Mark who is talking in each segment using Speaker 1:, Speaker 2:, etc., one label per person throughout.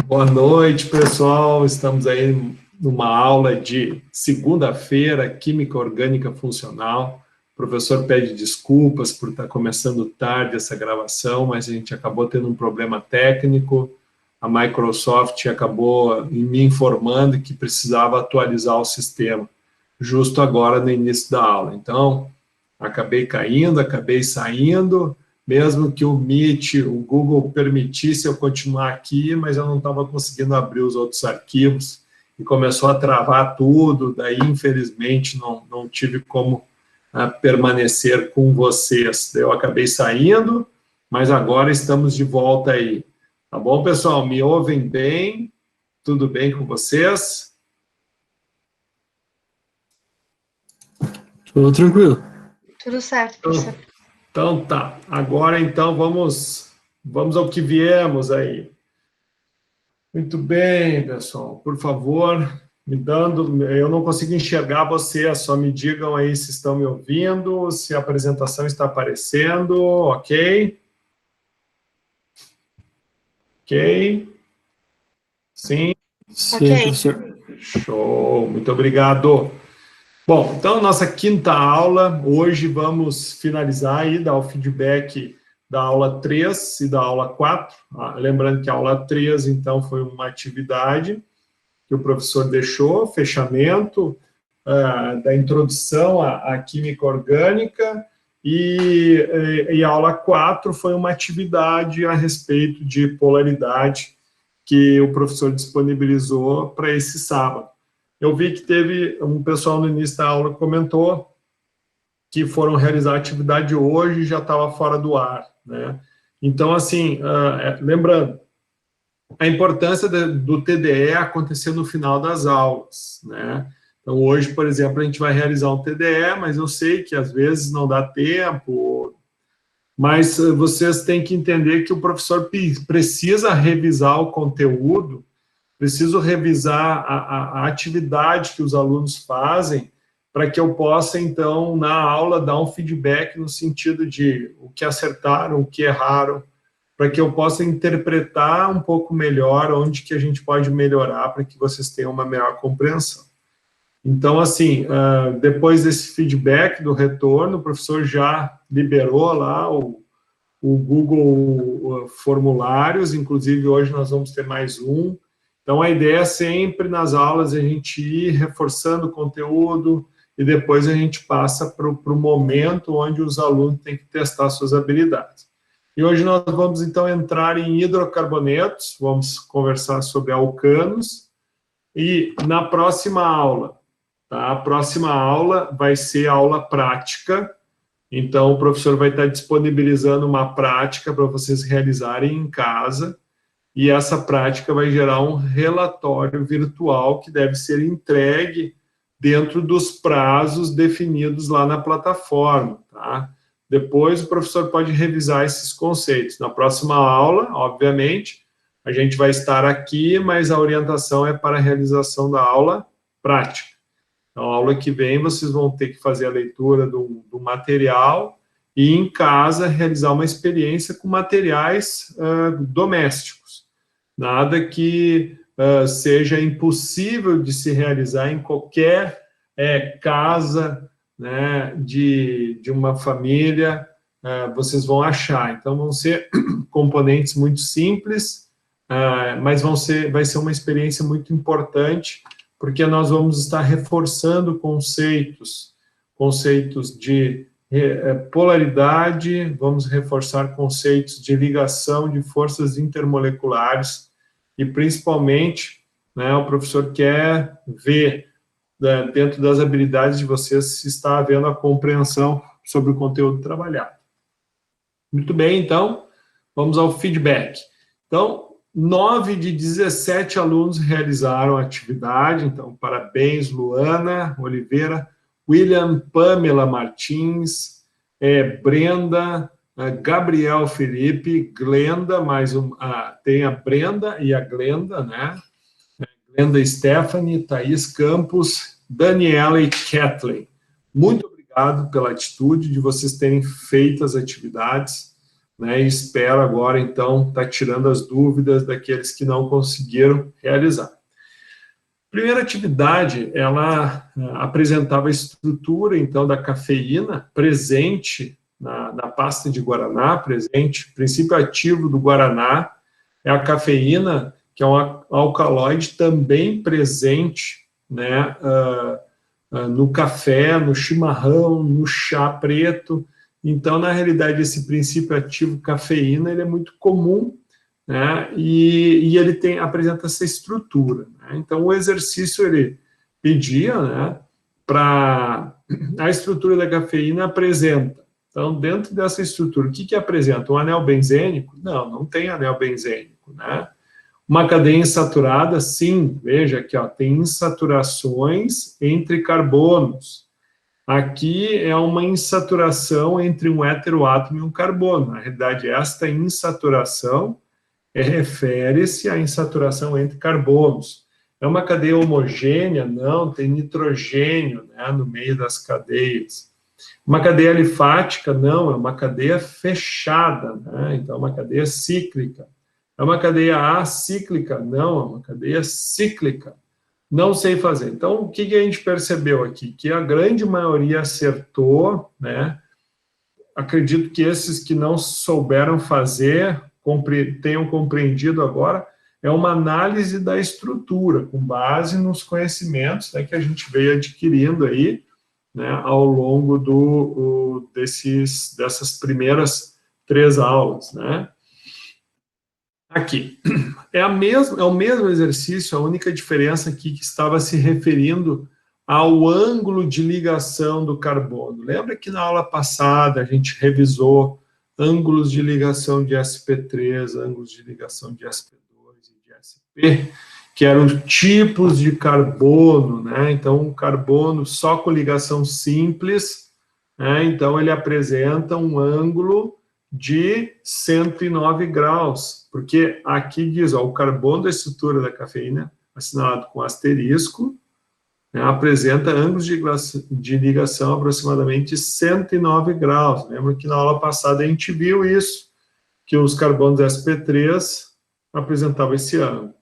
Speaker 1: Boa noite, pessoal. Estamos aí numa aula de segunda-feira, Química Orgânica Funcional. O professor pede desculpas por estar começando tarde essa gravação, mas a gente acabou tendo um problema técnico. A Microsoft acabou me informando que precisava atualizar o sistema, justo agora no início da aula. Então, acabei caindo, acabei saindo, mesmo que o Meet, o Google permitisse eu continuar aqui, mas eu não estava conseguindo abrir os outros arquivos, e começou a travar tudo, daí, infelizmente, não tive como permanecer com vocês. Eu acabei saindo, mas agora estamos de volta aí. Tá bom, pessoal? Me ouvem bem? Tudo bem com vocês?
Speaker 2: Tudo tranquilo.
Speaker 3: Tudo certo, professor.
Speaker 1: Então tá. Agora, então, vamos ao que viemos aí. Muito bem, pessoal. Por favor, eu não consigo enxergar vocês, só me digam aí se estão me ouvindo, se a apresentação está aparecendo, ok? Ok? Sim?
Speaker 2: Sim,
Speaker 3: Ok.
Speaker 2: professor.
Speaker 1: Show, muito obrigado. Bom, então, nossa quinta aula, hoje vamos finalizar aí, dar o feedback da aula 3 e da aula 4. Lembrando que a aula 3, então, foi uma atividade que o professor deixou, fechamento da introdução à química orgânica, e a aula 4 foi uma atividade a respeito de polaridade que o professor disponibilizou para esse sábado. Eu vi que teve um pessoal no início da aula que comentou que foram realizar a atividade hoje e já estava fora do ar, né? Então, assim, lembrando, a importância do TDE acontecer no final das aulas, né? Então, hoje, por exemplo, a gente vai realizar um TDE, mas eu sei que às vezes não dá tempo, mas vocês têm que entender que o professor precisa revisar o conteúdo, preciso revisar a atividade que os alunos fazem para que eu possa, então, na aula, dar um feedback no sentido de o que acertaram, o que erraram, para que eu possa interpretar um pouco melhor onde que a gente pode melhorar para que vocês tenham uma melhor compreensão. Então, assim, depois desse feedback, do retorno, o professor já liberou lá o Google Formulários, inclusive hoje nós vamos ter mais um. Então, a ideia é sempre, nas aulas, a gente ir reforçando o conteúdo e depois a gente passa para o momento onde os alunos têm que testar suas habilidades. E hoje nós vamos, então, entrar em hidrocarbonetos, vamos conversar sobre alcanos, e na próxima aula, tá? A próxima aula vai ser aula prática, então o professor vai estar disponibilizando uma prática para vocês realizarem em casa, e essa prática vai gerar um relatório virtual que deve ser entregue dentro dos prazos definidos lá na plataforma, tá? Depois o professor pode revisar esses conceitos. Na próxima aula, obviamente, a gente vai estar aqui, mas a orientação é para a realização da aula prática. Então, a aula que vem, vocês vão ter que fazer a leitura do material e, em casa, realizar uma experiência com materiais domésticos. Nada que seja impossível de se realizar em qualquer casa, né, de uma família, vocês vão achar. Então, vão ser componentes muito simples, mas vai ser uma experiência muito importante, porque nós vamos estar reforçando conceitos de polaridade, vamos reforçar conceitos de ligação de forças intermoleculares e, principalmente, né, o professor quer ver, né, dentro das habilidades de vocês, se está havendo a compreensão sobre o conteúdo trabalhado. Muito bem, então, vamos ao feedback. Então, 9 de 17 alunos realizaram a atividade, então, parabéns, Luana Oliveira, William, Pamela Martins, Brenda, Gabriel Felipe, Glenda, tem a Brenda e a Glenda, né? Glenda Stephanie, Thaís Campos, Daniela e Kathleen. Muito obrigado pela atitude de vocês terem feito as atividades. né, e espero agora, então, estar tirando as dúvidas daqueles que não conseguiram realizar. Primeira atividade, ela apresentava a estrutura, então, da cafeína presente na pasta de Guaraná, presente, o princípio ativo do Guaraná é a cafeína, que é um alcaloide também presente, né, no café, no chimarrão, no chá preto. Então, na realidade, esse princípio ativo cafeína, ele é muito comum, né, e ele apresenta essa estrutura, né? Então, o exercício, ele pedia, né, para a estrutura da cafeína apresenta. Então, dentro dessa estrutura, o que apresenta? Um anel benzênico? Não, não tem anel benzênico, né? Uma cadeia insaturada? Sim, veja aqui, ó, tem insaturações entre carbonos. Aqui é uma insaturação entre um heteroátomo e um carbono. Na realidade, esta insaturação refere-se à insaturação entre carbonos. É uma cadeia homogênea? Não, tem nitrogênio, né, no meio das cadeias. Uma cadeia alifática? Não, é uma cadeia fechada, né? Então, é uma cadeia cíclica. É uma cadeia acíclica? Não, é uma cadeia cíclica. Não sei fazer. Então, o que a gente percebeu aqui? Que a grande maioria acertou, né? Acredito que esses que não souberam fazer, tenham compreendido agora, é uma análise da estrutura, com base nos conhecimentos, né, que a gente veio adquirindo aí, né, ao longo dessas primeiras 3 aulas, né? Aqui, é o mesmo exercício, a única diferença aqui que estava se referindo ao ângulo de ligação do carbono. Lembra que na aula passada a gente revisou ângulos de ligação de sp3, ângulos de ligação de sp2 e de sp, que eram tipos de carbono, né? Então, um carbono só com ligação simples, né? Então, ele apresenta um ângulo de 109 graus, porque aqui diz, ó, o carbono da estrutura da cafeína, assinalado com asterisco, né, apresenta ângulos de ligação aproximadamente 109 graus. Lembra que na aula passada a gente viu isso, que os carbonos sp3 apresentavam esse ângulo.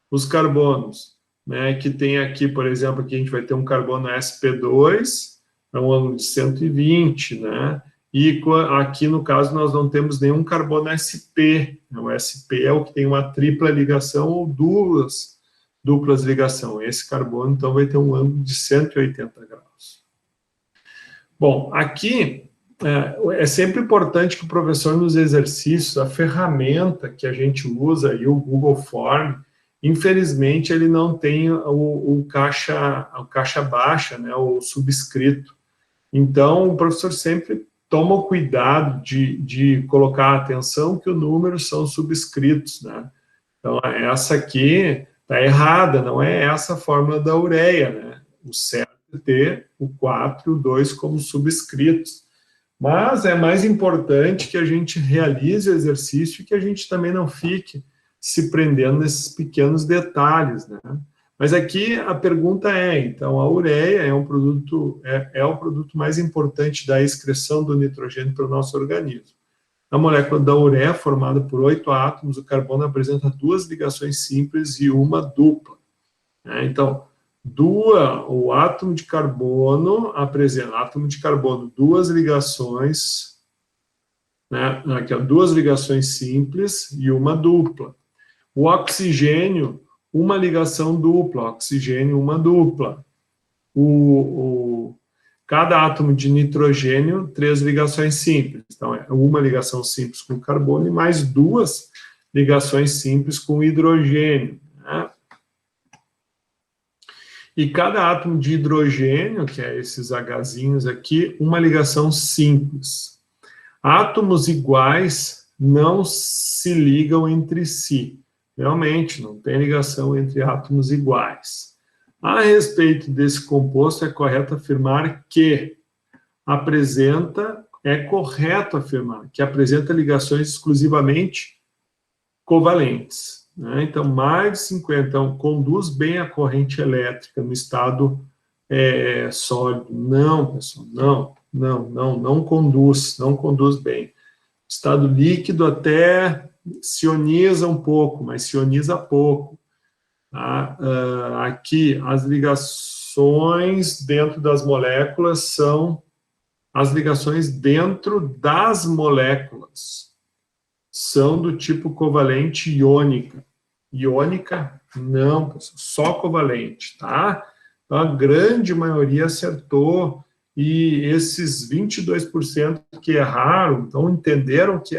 Speaker 1: Os carbonos, né, que tem aqui, por exemplo, aqui a gente vai ter um carbono sp2, é um ângulo de 120, né? E aqui, no caso, nós não temos nenhum carbono sp. O sp é o que tem uma tripla ligação ou duas duplas ligação. Esse carbono, então, vai ter um ângulo de 180 graus. Bom, aqui é sempre importante que o professor, nos exercícios, a ferramenta que a gente usa, aí, o Google Form, infelizmente, ele não tem o caixa baixa, né, o subscrito. Então, o professor sempre toma o cuidado de colocar atenção que os números são subscritos, né? Então, essa aqui está errada, não é essa a fórmula da ureia, né? O certo é ter o 4 e o 2 como subscritos. Mas é mais importante que a gente realize o exercício e que a gente também não fique se prendendo nesses pequenos detalhes, né? Mas aqui a pergunta é, então, a ureia é um produto, é o produto mais importante da excreção do nitrogênio para o nosso organismo. A molécula da ureia, formada por 8 átomos, o carbono apresenta 2 ligações simples e uma dupla, né? Então, o átomo de carbono apresenta, 2 ligações, né? Aqui, ó, 2 ligações simples e uma dupla. O oxigênio, uma ligação dupla, oxigênio, uma dupla. Cada átomo de nitrogênio, 3 ligações simples. Então, é uma ligação simples com carbono e mais 2 ligações simples com hidrogênio, né? E cada átomo de hidrogênio, que é esses Hzinhos aqui, uma ligação simples. Átomos iguais não se ligam entre si. Realmente, não tem ligação entre átomos iguais. A respeito desse composto, é correto afirmar que é correto afirmar que apresenta ligações exclusivamente covalentes, né? Então, mais de 50, então, conduz bem a corrente elétrica no estado sólido. Não, pessoal, não conduz bem. Estado líquido até se ioniza um pouco, mas se ioniza pouco. Tá? Aqui, as ligações dentro das moléculas são as ligações dentro das moléculas. São do tipo covalente iônica. Iônica, não, só covalente, tá? Então, a grande maioria acertou, e esses 22% que erraram, então entenderam que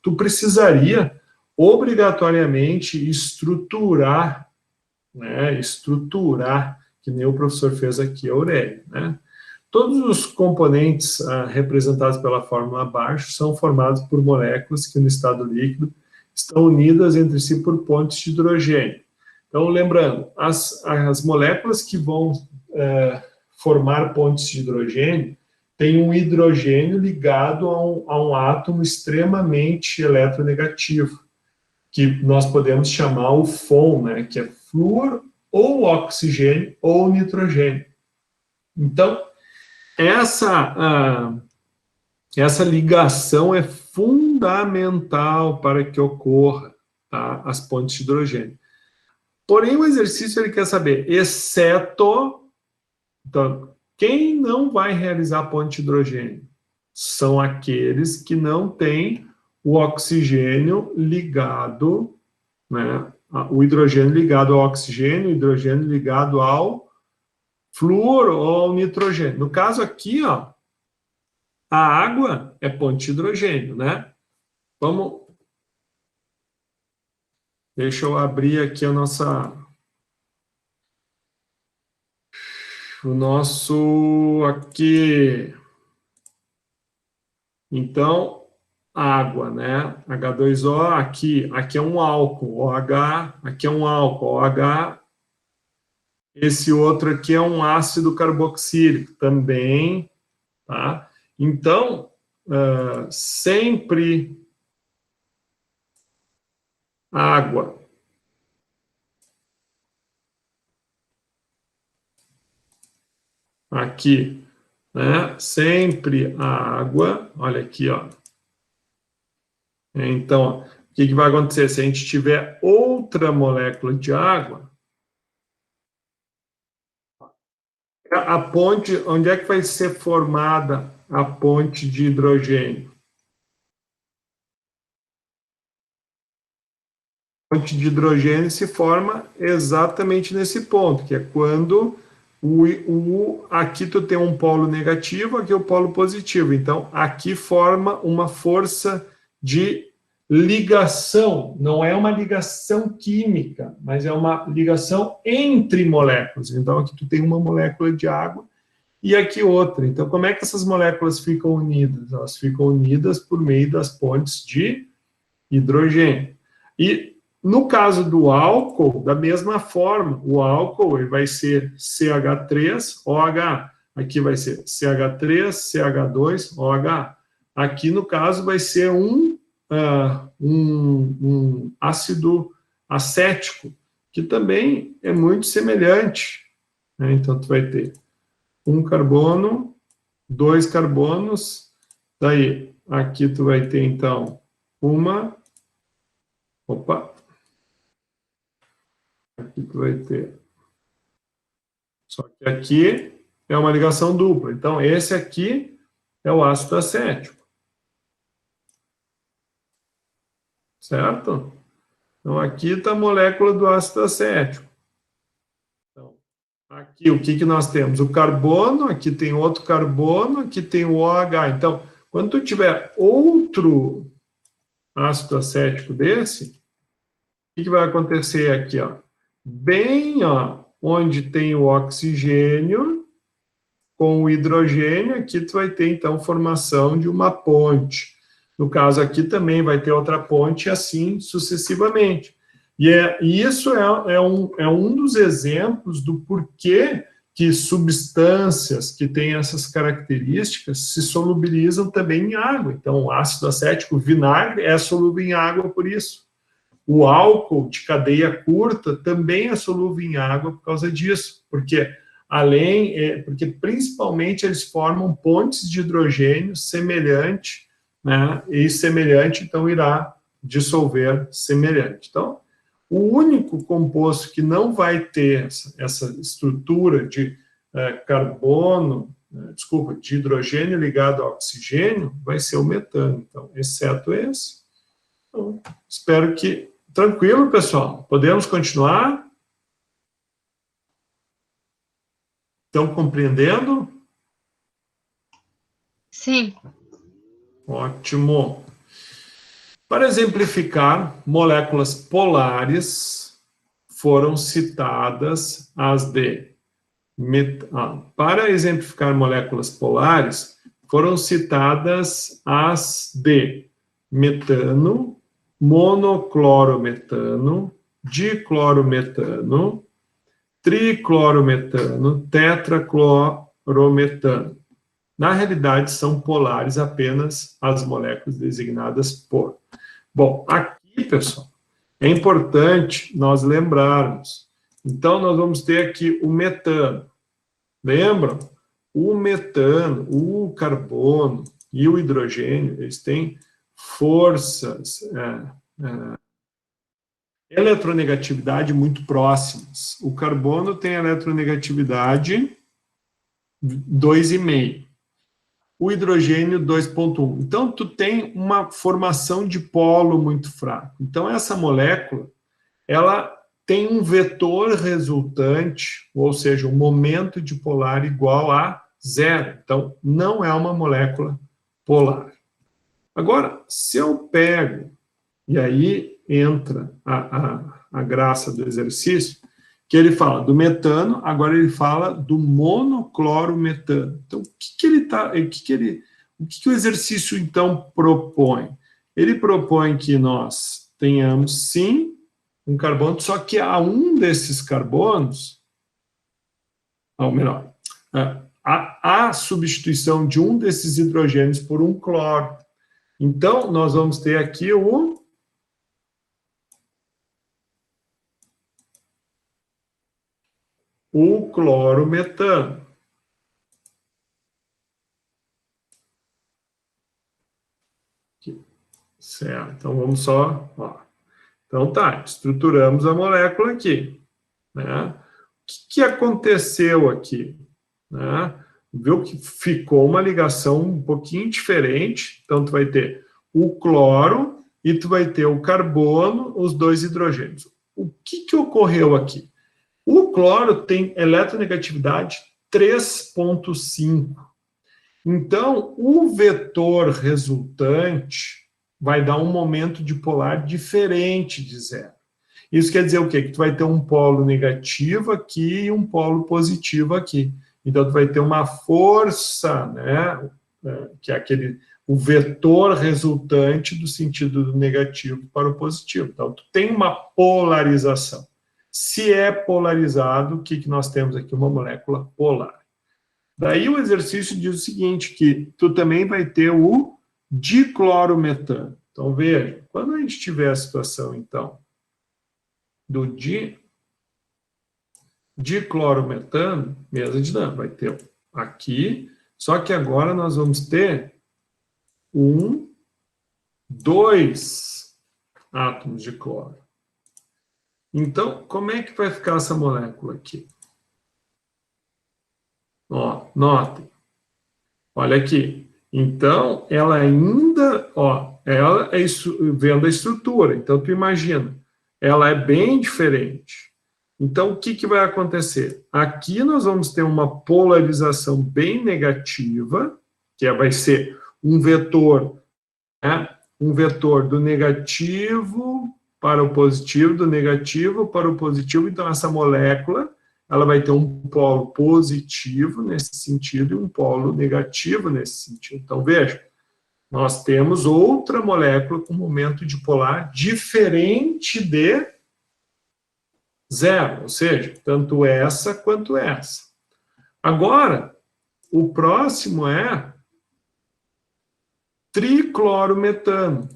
Speaker 1: tu precisaria obrigatoriamente estruturar, né? Estruturar, que nem o professor fez aqui, Aurélio, né? Todos os componentes representados pela fórmula abaixo são formados por moléculas que no estado líquido estão unidas entre si por pontes de hidrogênio. Então, lembrando, as moléculas que vão formar pontes de hidrogênio têm um hidrogênio ligado a um átomo extremamente eletronegativo, que nós podemos chamar o FON, né, que é flúor ou oxigênio ou nitrogênio. Então, essa ligação é fundamental para que ocorra, tá, as pontes de hidrogênio. Porém, o exercício ele quer saber, exceto, então, quem não vai realizar ponte de hidrogênio? São aqueles que não têm o oxigênio ligado, né, o hidrogênio ligado ao oxigênio, o hidrogênio ligado ao flúor ou ao nitrogênio. No caso aqui, ó, a água é ponte de hidrogênio, né? Vamos. Deixa eu abrir aqui o nosso aqui. Então, água, né? H2O, aqui é um álcool, OH, aqui é um álcool, OH. Esse outro aqui é um ácido carboxílico também, tá? Então, sempre água. Aqui, né? Sempre a água. Olha aqui, ó. Então, o que vai acontecer? Se a gente tiver outra molécula de água, a ponte, onde é que vai ser formada a ponte de hidrogênio? A ponte de hidrogênio se forma exatamente nesse ponto, que é quando aqui tu tem um polo negativo, aqui o polo positivo. Então, aqui forma uma força de ligação. Não é uma ligação química, mas é uma ligação entre moléculas. Então, aqui tu tem uma molécula de água e aqui outra. Então, como é que essas moléculas ficam unidas? Elas ficam unidas por meio das pontes de hidrogênio. E no caso do álcool, da mesma forma, o álcool ele vai ser CH3OH, aqui vai ser CH3, CH2OH. Aqui, no caso, vai ser um ácido acético, que também é muito semelhante, né? Então, tu vai ter um carbono, 2 carbonos, daí, aqui tu vai ter, então, aqui tu vai ter, só que aqui é uma ligação dupla, então esse aqui é o ácido acético, certo? Então aqui está a molécula do ácido acético. Então, aqui o que nós temos? O carbono, aqui tem outro carbono, aqui tem o OH. Então, quando tu tiver outro ácido acético desse, o que vai acontecer aqui, ó? Bem, ó, onde tem o oxigênio com o hidrogênio, aqui tu vai ter, então, formação de uma ponte. No caso aqui também vai ter outra ponte, e assim sucessivamente. E isso é um dos exemplos do porquê que substâncias que têm essas características se solubilizam também em água. Então, o ácido acético, vinagre, é solúvel em água por isso. O álcool de cadeia curta também é solúvel em água por causa disso, porque porque principalmente eles formam pontes de hidrogênio semelhante né, e semelhante, então irá dissolver semelhante. Então, o único composto que não vai ter essa estrutura de carbono, desculpa, de hidrogênio ligado ao oxigênio, vai ser o metano, então, exceto esse. Então, espero que... Tranquilo, pessoal? Podemos continuar? Estão compreendendo?
Speaker 3: Sim.
Speaker 1: Ótimo. Para exemplificar, moléculas polares foram citadas as de... para exemplificar moléculas polares, foram citadas as de metano, monoclorometano, diclorometano, triclorometano, tetraclorometano. Na realidade, são polares apenas as moléculas designadas por. Bom, aqui, pessoal, é importante nós lembrarmos. Então, nós vamos ter aqui o metano. Lembram? O metano, o carbono e o hidrogênio, eles têm forças, eletronegatividade muito próximas. O carbono tem eletronegatividade 2,5. O hidrogênio 2,1. Então, tu tem uma formação de polo muito fraco. Então, essa molécula, ela tem um vetor resultante, ou seja, um momento de polar igual a zero. Então, não é uma molécula polar. Agora, se eu pego, e aí entra a graça do exercício, que ele fala do metano, agora ele fala do monoclorometano. Então, o que o exercício, então, propõe? Ele propõe que nós tenhamos, sim, um carbono, só que a um desses carbonos, ou melhor, a substituição de um desses hidrogênios por um cloro. Então, nós vamos ter aqui o clorometano. Certo, então vamos só... Então tá, estruturamos a molécula aqui. Né? O que aconteceu aqui? Né? Viu que ficou uma ligação um pouquinho diferente. Então tu vai ter o cloro e tu vai ter o carbono, os dois hidrogênios. O que ocorreu aqui? O cloro tem eletronegatividade 3,5. Então, o vetor resultante vai dar um momento de polar diferente de zero. Isso quer dizer o quê? Que tu vai ter um polo negativo aqui e um polo positivo aqui. Então, tu vai ter uma força, né, que é o vetor resultante do sentido do negativo para o positivo. Então, tu tem uma polarização. Se é polarizado, o que nós temos aqui? Uma molécula polar. Daí o exercício diz o seguinte, que tu também vai ter o diclorometano. Então, veja, quando a gente tiver a situação, então, do diclorometano, mesa dinâmica, vai ter aqui, só que agora nós vamos ter dois átomos de cloro. Então, como é que vai ficar essa molécula aqui? Ó, notem. Olha aqui. Então, ela ainda, ela é vendo a estrutura. Então, tu imagina, ela é bem diferente. Então, o que vai acontecer? Aqui nós vamos ter uma polarização bem negativa, que vai ser um vetor, né? Um vetor do negativo para o positivo, do negativo para o positivo. Então, essa molécula, ela vai ter um polo positivo nesse sentido e um polo negativo nesse sentido. Então, veja, nós temos outra molécula com momento de polar diferente de zero, ou seja, tanto essa quanto essa. Agora, o próximo é triclorometano.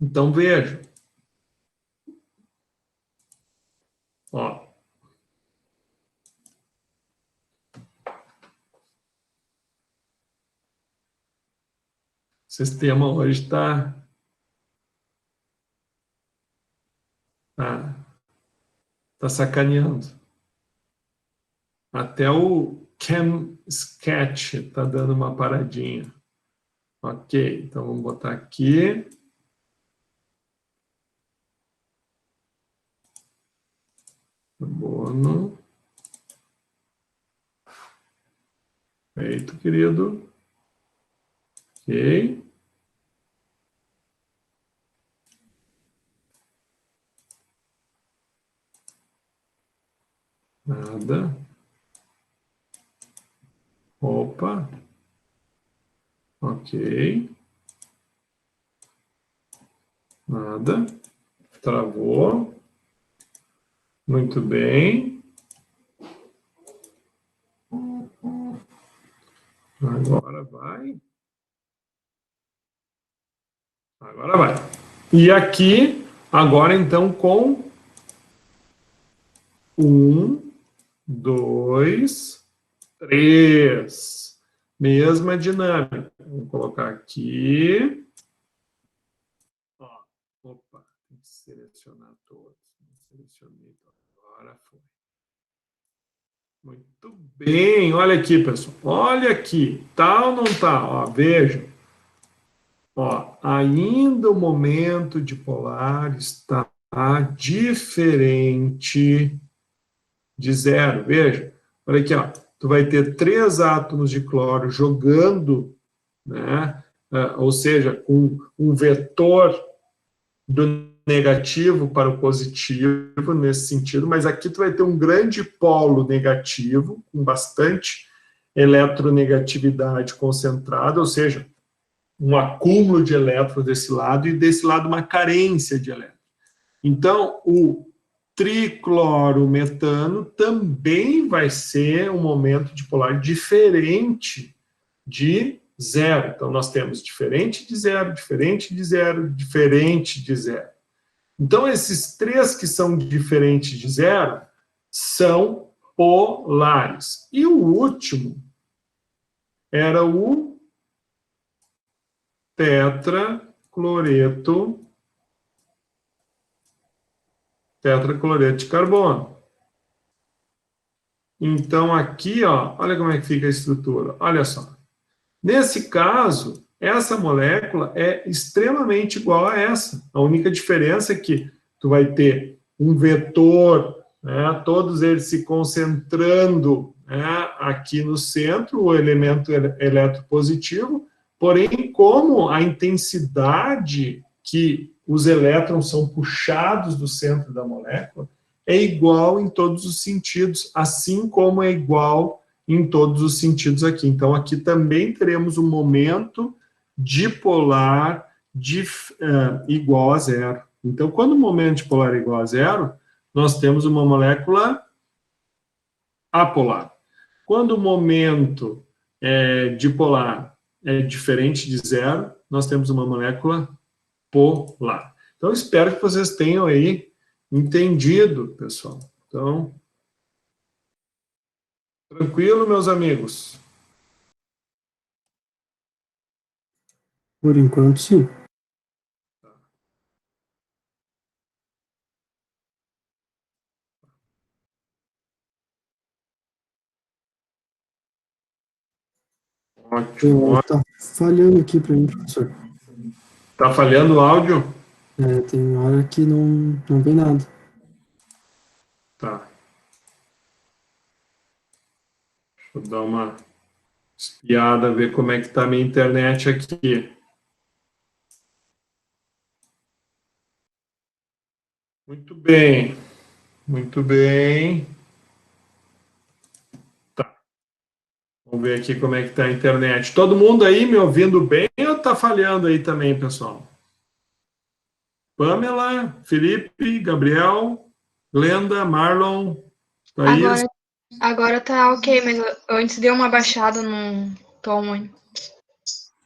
Speaker 1: Então, veja. Ó. sistema hoje está sacaneando. Até o Cam Sketch está dando uma paradinha. Ok, então vamos botar aqui. Carbono. Feito, querido. Ok. Nada. Opa. Ok. Nada. Travou. Muito bem. Agora vai. Agora vai. E aqui, agora então com 1, 2, 3. Mesma dinâmica. Vamos colocar aqui. Ó, opa, tem que selecionar todos. Selecionei. Agora foi. Muito bem. Olha aqui, pessoal. Olha aqui. Tá ou não tá? Ó, vejam. Ó, ainda o momento dipolar está diferente de zero. Veja, olha aqui, ó. Tu vai ter 3 átomos de cloro jogando, né? Ou seja, com um vetor do negativo para o positivo nesse sentido, mas aqui tu vai ter um grande polo negativo, com bastante eletronegatividade concentrada, ou seja, um acúmulo de elétrons desse lado e desse lado uma carência de elétrons. Então, o triclorometano também vai ser um momento dipolar diferente de zero. Então, nós temos diferente de zero, diferente de zero, diferente de zero. Então, esses 3 que são diferentes de zero são polares. E o último era o tetracloreto de carbono. Então, aqui, ó, olha como é que fica a estrutura. Olha só. Nesse caso, essa molécula é extremamente igual a essa. A única diferença é que tu vai ter um vetor, né, todos eles se concentrando, né, aqui no centro, o elemento eletropositivo, porém, como a intensidade que os elétrons são puxados do centro da molécula é igual em todos os sentidos, assim como é igual em todos os sentidos aqui. Então, aqui também teremos um momento dipolar igual a zero. Então, quando o momento dipolar é igual a zero, nós temos uma molécula apolar. Quando o momento dipolar é diferente de zero, nós temos uma molécula polar. Então, espero que vocês tenham aí entendido, pessoal. Então, tranquilo, meus amigos?
Speaker 2: Por enquanto, sim.
Speaker 1: Ótimo.
Speaker 2: Tá falhando aqui para mim, professor.
Speaker 1: Tá falhando o áudio?
Speaker 2: Tem hora que não vem nada.
Speaker 1: Tá. Deixa eu dar uma espiada, ver como é que tá a minha internet aqui. Muito bem. Muito bem. Tá. Vamos ver aqui como é que tá a internet. Todo mundo aí me ouvindo bem ou tá falhando aí também, pessoal? Pamela, Felipe, Gabriel, Glenda, Marlon, Thaís.
Speaker 3: Agora tá ok, mas eu antes dei uma baixada num tom.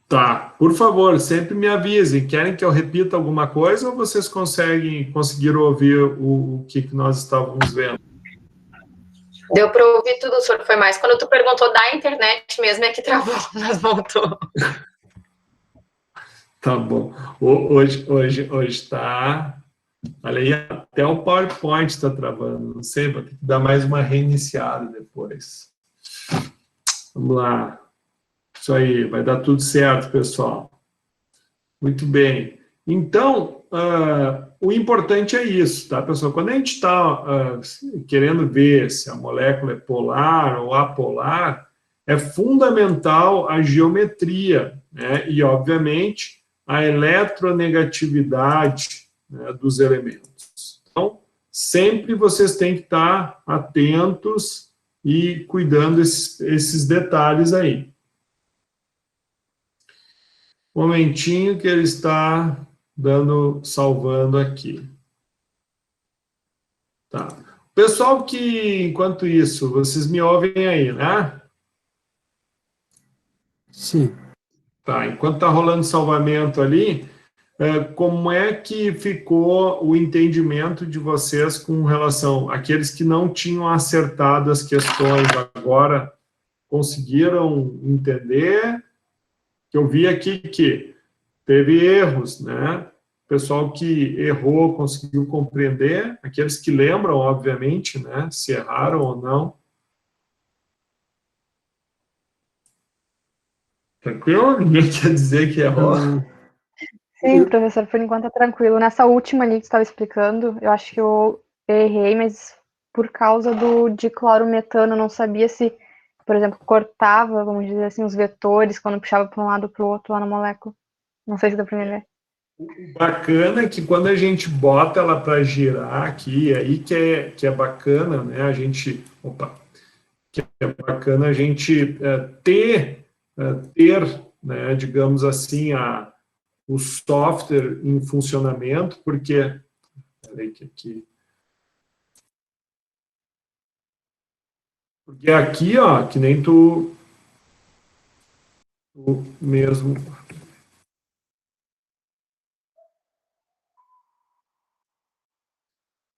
Speaker 1: Tá, por favor, sempre me avisem. Querem que eu repita alguma coisa ou vocês conseguiram ouvir o que nós estávamos vendo?
Speaker 4: Deu para ouvir tudo, senhor. Foi mais quando tu perguntou da internet mesmo é que travou, mas voltou.
Speaker 1: Tá bom. Hoje tá... Olha aí, até o PowerPoint está travando. Não sei, vou ter que dar mais uma reiniciada depois. Vamos lá. Isso aí, vai dar tudo certo, pessoal. Muito bem. Então, o importante é isso, tá, pessoal? Quando a gente está querendo ver se a molécula é polar ou apolar, é fundamental a geometria, né? E, obviamente, a eletronegatividade, né, dos elementos. Então, sempre vocês têm que estar atentos e cuidando esses detalhes aí. Um momentinho que ele está salvando aqui. Tá. Pessoal que, enquanto isso, vocês me ouvem aí, né?
Speaker 2: Sim.
Speaker 1: Tá, enquanto está rolando salvamento ali, como é que ficou o entendimento de vocês com relação àqueles que não tinham acertado as questões agora, conseguiram entender? Que eu vi aqui que teve erros, né? O pessoal que errou conseguiu compreender, aqueles que lembram, obviamente, né? Se erraram ou não. Tranquilo? Ninguém quer dizer que errou?
Speaker 3: Sim, professor, por enquanto é tranquilo. Nessa última ali que você estava explicando, eu acho que eu errei, mas por causa do diclorometano, eu não sabia se, por exemplo, cortava, vamos dizer assim, os vetores quando puxava para um lado ou para o outro lá na molécula. Não sei se dá para me ver.
Speaker 1: O bacana é que quando a gente bota ela para girar aqui, aí que é bacana, né? A gente, que é bacana a gente ter, né, digamos assim, o software em funcionamento, porque, peraí que aqui, porque aqui, ó, que nem tu mesmo.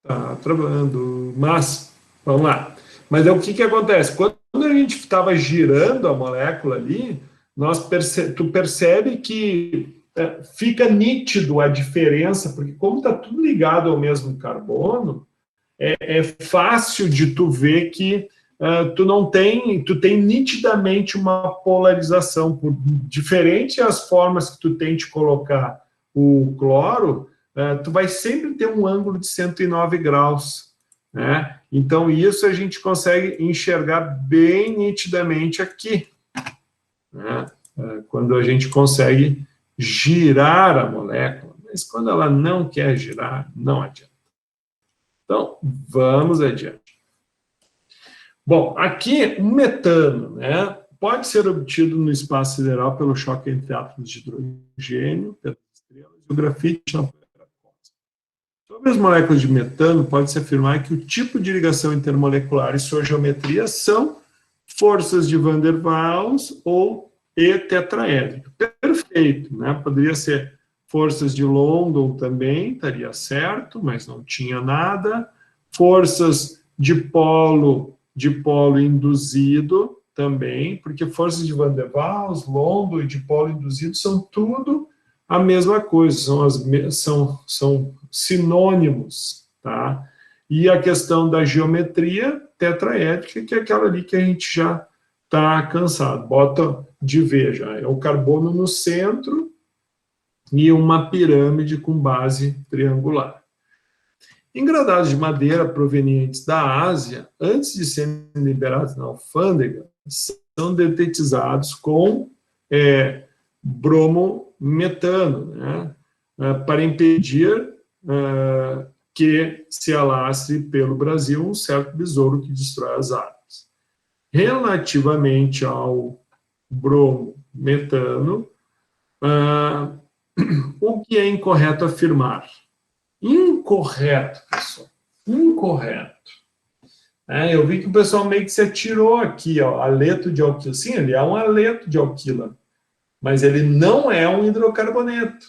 Speaker 1: Tá travando, mas, vamos lá. Mas é o que acontece? Quando a gente estava girando a molécula ali, tu percebe que fica nítido a diferença, porque como está tudo ligado ao mesmo carbono, é fácil de tu ver que tu tem nitidamente uma polarização, por diferente as formas que tu tem de colocar o cloro, tu vai sempre ter um ângulo de 109 graus, né? Então, isso a gente consegue enxergar bem nitidamente aqui, né? Quando a gente consegue girar a molécula, mas quando ela não quer girar, não adianta. Então, vamos adiante. Bom, aqui, o metano, né? Pode ser obtido no espaço sideral pelo choque entre átomos de hidrogênio, pelas estrelas, e o grafite na poeira cósmica. Sobre as moléculas de metano, pode-se afirmar que o tipo de ligação intermolecular e sua geometria são forças de Van der Waals ou E tetraédrico. Perfeito, né? Poderia ser forças de London também, estaria certo, mas não tinha nada. Forças de polo induzido também, porque forças de Van der Waals, London e de polo induzido são tudo a mesma coisa, são sinônimos, tá? E a questão da geometria tetraédrica, que é aquela ali que a gente já está cansado, bota de ver já, é o carbono no centro e uma pirâmide com base triangular. Engradados de madeira provenientes da Ásia, antes de serem liberados na alfândega, são detetizados com bromometano, né, para impedir que se alastre pelo Brasil um certo besouro que destrói as árvores. Relativamente ao bromometano, o que é incorreto afirmar? Incorreto, pessoal. Incorreto. Eu vi que o pessoal meio que se atirou aqui, ó, aleto de alquila. Sim, ele é um aleto de alquila, mas ele não é um hidrocarboneto.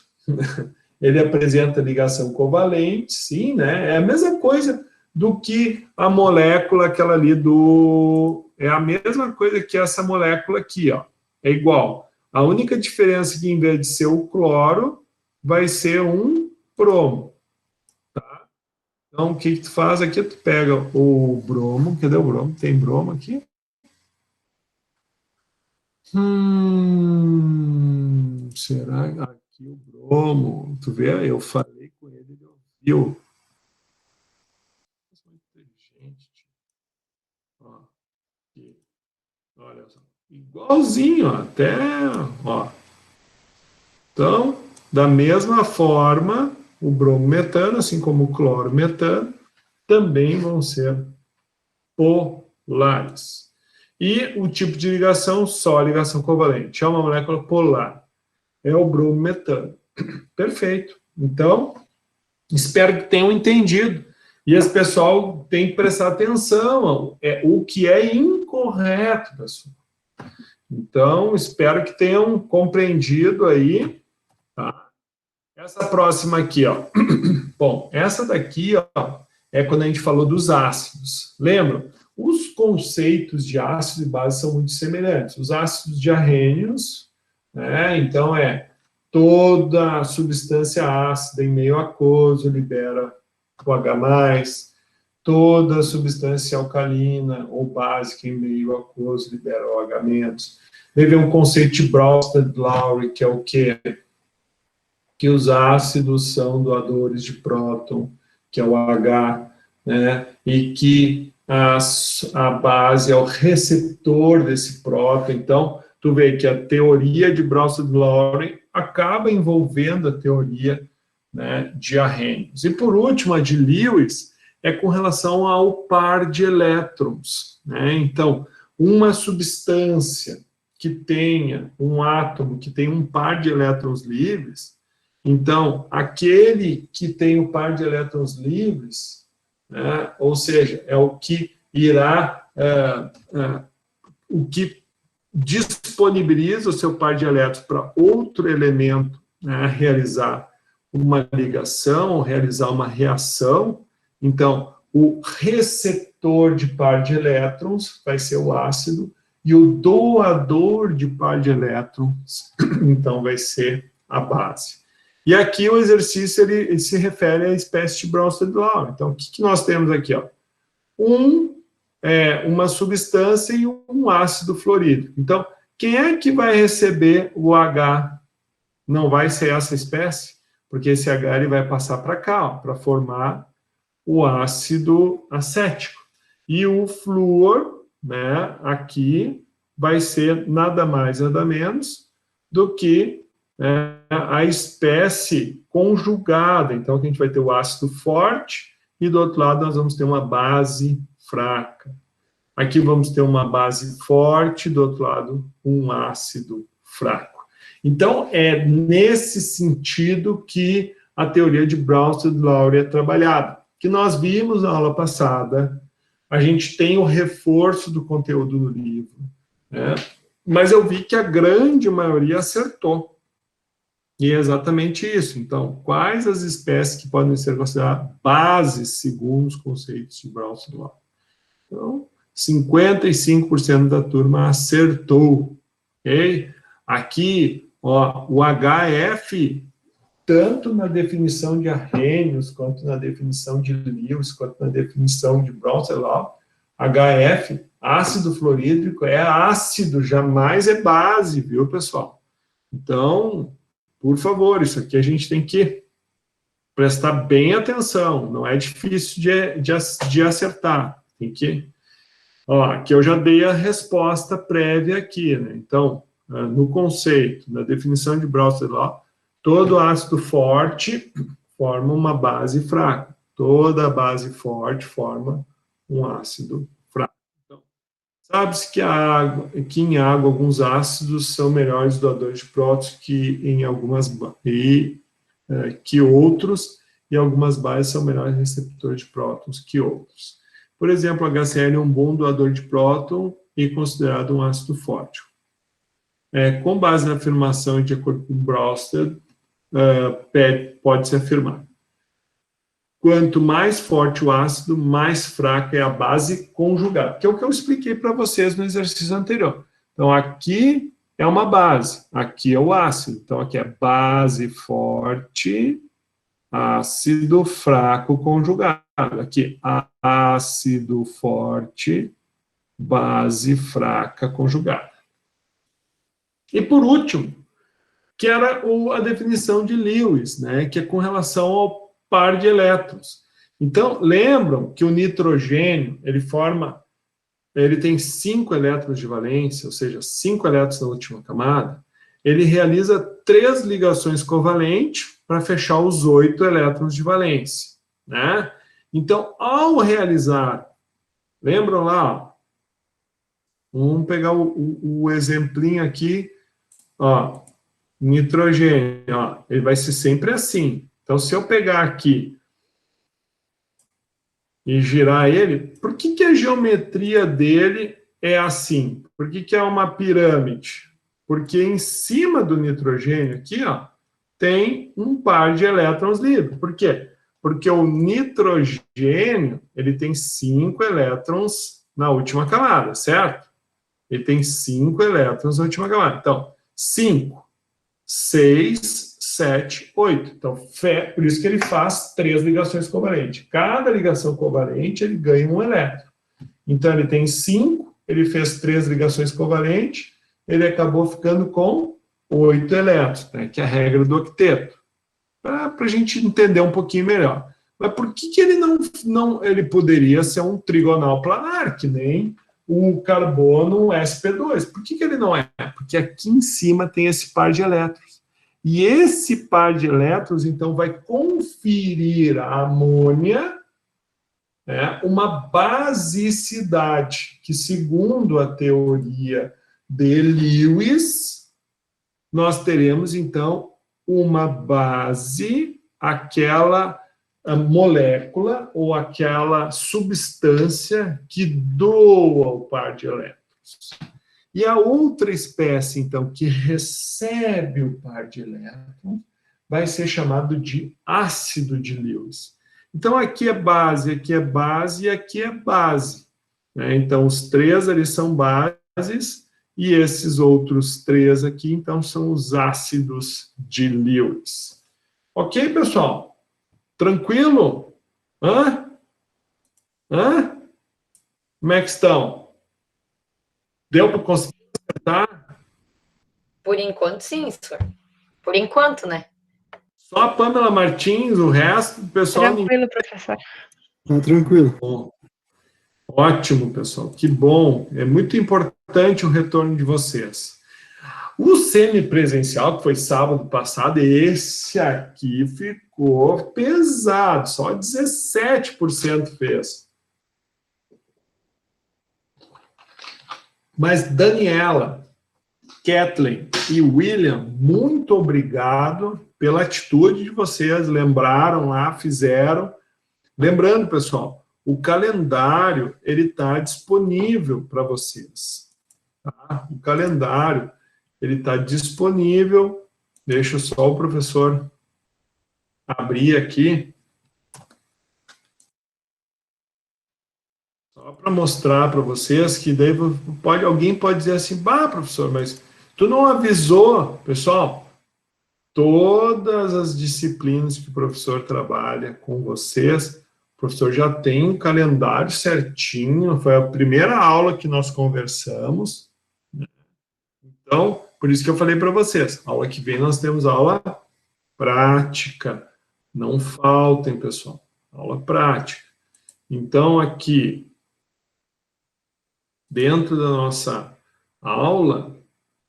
Speaker 1: Ele apresenta ligação covalente, sim, né? É a mesma coisa do que a molécula, aquela ali do... É a mesma coisa que essa molécula aqui, ó. É igual. A única diferença é que, em vez de ser o cloro, vai ser um bromo. Tá? Então, o que tu faz aqui? Tu pega o bromo. Cadê o bromo? Tem bromo aqui? Será aqui o bromo? Tu vê? Eu falei com ele, ele ouviu. Ó, aqui. Olha só. Igualzinho, ó, até, ó. Então, da mesma forma, o bromometano, assim como o clorometano, também vão ser polares. E o tipo de ligação, só ligação covalente. É uma molécula polar. É o bromometano. Perfeito. Então, espero que tenham entendido. E esse pessoal tem que prestar atenção. O que é incorreto, pessoal. Então, espero que tenham compreendido aí. Tá? Essa próxima aqui, ó. Bom, essa daqui, ó, é quando a gente falou dos ácidos. Lembram? Os conceitos de ácido e base são muito semelhantes. Os ácidos diarrênios, né? Então, toda substância ácida em meio aquoso libera o H+, toda substância alcalina ou básica em meio aquoso libera o H-. Deve um conceito de Bronsted-Lowry, que é o quê? Que os ácidos são doadores de próton, que é o H, né? E que a base é o receptor desse próton. Então, tu vê que a teoria de Bronsted-Lowry acaba envolvendo a teoria, né, de Arrhenius. E, por último, a de Lewis é com relação ao par de elétrons, né? Então, uma substância que tenha um átomo que tem um par de elétrons livres, então, aquele que tem o par de elétrons livres, né, ou seja, é o que irá, o que disponibiliza o seu par de elétrons para outro elemento, né, realizar uma ligação, realizar uma reação. Então, o receptor de par de elétrons vai ser o ácido, e o doador de par de elétrons, então, vai ser a base. E aqui o exercício ele se refere à espécie de Bronsted-Lowry. Então, o que nós temos aqui? Ó? Uma substância e um ácido fluorídrico. Então, quem é que vai receber o H? Não vai ser essa espécie, porque esse H ele vai passar para cá, para formar o ácido acético. E o flúor, né, aqui, vai ser nada mais, nada menos do que a espécie conjugada. Então, aqui a gente vai ter o ácido forte e do outro lado nós vamos ter uma base fraca. Aqui vamos ter uma base forte, do outro lado um ácido fraco. Então, é nesse sentido que a teoria de Bronsted-Lowry é trabalhada. Que nós vimos na aula passada, a gente tem o reforço do conteúdo no livro, né? Mas eu vi que a grande maioria acertou. E é exatamente isso. Então, quais as espécies que podem ser consideradas bases segundo os conceitos de Bronsted-Lowry? Então, 55% da turma acertou. Ok? Aqui, ó, o HF, tanto na definição de Arrhenius, quanto na definição de Lewis, quanto na definição de Bronsted-Lowry, HF, ácido fluorídrico, é ácido, jamais é base, viu, pessoal? Então, por favor, isso aqui a gente tem que prestar bem atenção, não é difícil de acertar, tem que... Ó, aqui eu já dei a resposta prévia aqui, né? Então, no conceito, na definição de Bronsted-Lowry, todo ácido forte forma uma base fraca, toda base forte forma um ácido fraco. Então, sabe-se que em água alguns ácidos são melhores doadores de prótons que outros, e algumas bases são melhores receptores de prótons que outros. Por exemplo, o HCl é um bom doador de próton e considerado um ácido forte. Com base na afirmação e de acordo com Bronsted, pode-se afirmar: quanto mais forte o ácido, mais fraca é a base conjugada, que é o que eu expliquei para vocês no exercício anterior. Então, aqui é uma base. Aqui é o ácido. Então, aqui é base forte, ácido fraco conjugado. Aqui, ácido forte, base fraca conjugada. E por último, que era a definição de Lewis, né, que é com relação ao par de elétrons. Então, lembram que o nitrogênio, ele tem 5 elétrons de valência, ou seja, 5 elétrons na última camada, ele realiza 3 ligações covalentes para fechar os 8 elétrons de valência, né? Então, ao realizar, lembram lá, ó, vamos pegar o exemplinho aqui, ó, nitrogênio, ó, ele vai ser sempre assim. Então, se eu pegar aqui e girar ele, por que a geometria dele é assim? Por que é uma pirâmide? Porque em cima do nitrogênio aqui, ó, tem um par de elétrons livres. Por quê? Porque o nitrogênio, ele tem 5 elétrons na última camada, certo? Ele tem 5 elétrons na última camada. Então, 5, 6, 7, 8. Então, por isso que ele faz 3 ligações covalentes. Cada ligação covalente, ele ganha um elétron. Então, ele tem 5, ele fez 3 ligações covalentes, ele acabou ficando com 8 elétrons, né, que é a regra do octeto. Para a gente entender um pouquinho melhor. Mas por que ele não ele poderia ser um trigonal planar, que nem o carbono sp2? Por que ele não é? Porque aqui em cima tem esse par de elétrons. E esse par de elétrons, então, vai conferir à amônia, né, uma basicidade, que, segundo a teoria de Lewis, nós teremos, então, uma base, aquela molécula ou aquela substância que doa o par de elétrons. E a outra espécie, então, que recebe o par de elétrons, vai ser chamado de ácido de Lewis. Então, aqui é base e aqui é base, né? Então, os 3 ali são bases, e esses outros 3 aqui, então, são os ácidos de Lewis. Ok, pessoal? Tranquilo? Hã? Como é que estão? Deu para conseguir acertar?
Speaker 4: Por enquanto, sim, senhor. Por enquanto, né?
Speaker 1: Só a Pamela Martins, o resto do pessoal...
Speaker 3: Tranquilo, professor.
Speaker 2: Tá tranquilo.
Speaker 1: Bom. Ótimo, pessoal, que bom. É muito importante o retorno de vocês. O semipresencial, que foi sábado passado, esse aqui ficou pesado, só 17% fez. Mas Daniela, Kathleen e William, muito obrigado pela atitude de vocês, lembraram lá, fizeram. Lembrando, pessoal, o calendário, ele está disponível para vocês. Tá? O calendário, ele está disponível. Deixa só o professor abrir aqui. Só para mostrar para vocês que daí alguém pode dizer assim, bah, professor, mas tu não avisou, pessoal, todas as disciplinas que o professor trabalha com vocês, o professor já tem um calendário certinho, foi a primeira aula que nós conversamos, né? Então, por isso que eu falei para vocês, aula que vem nós temos aula prática, não faltem, pessoal, aula prática. Então, aqui, dentro da nossa aula,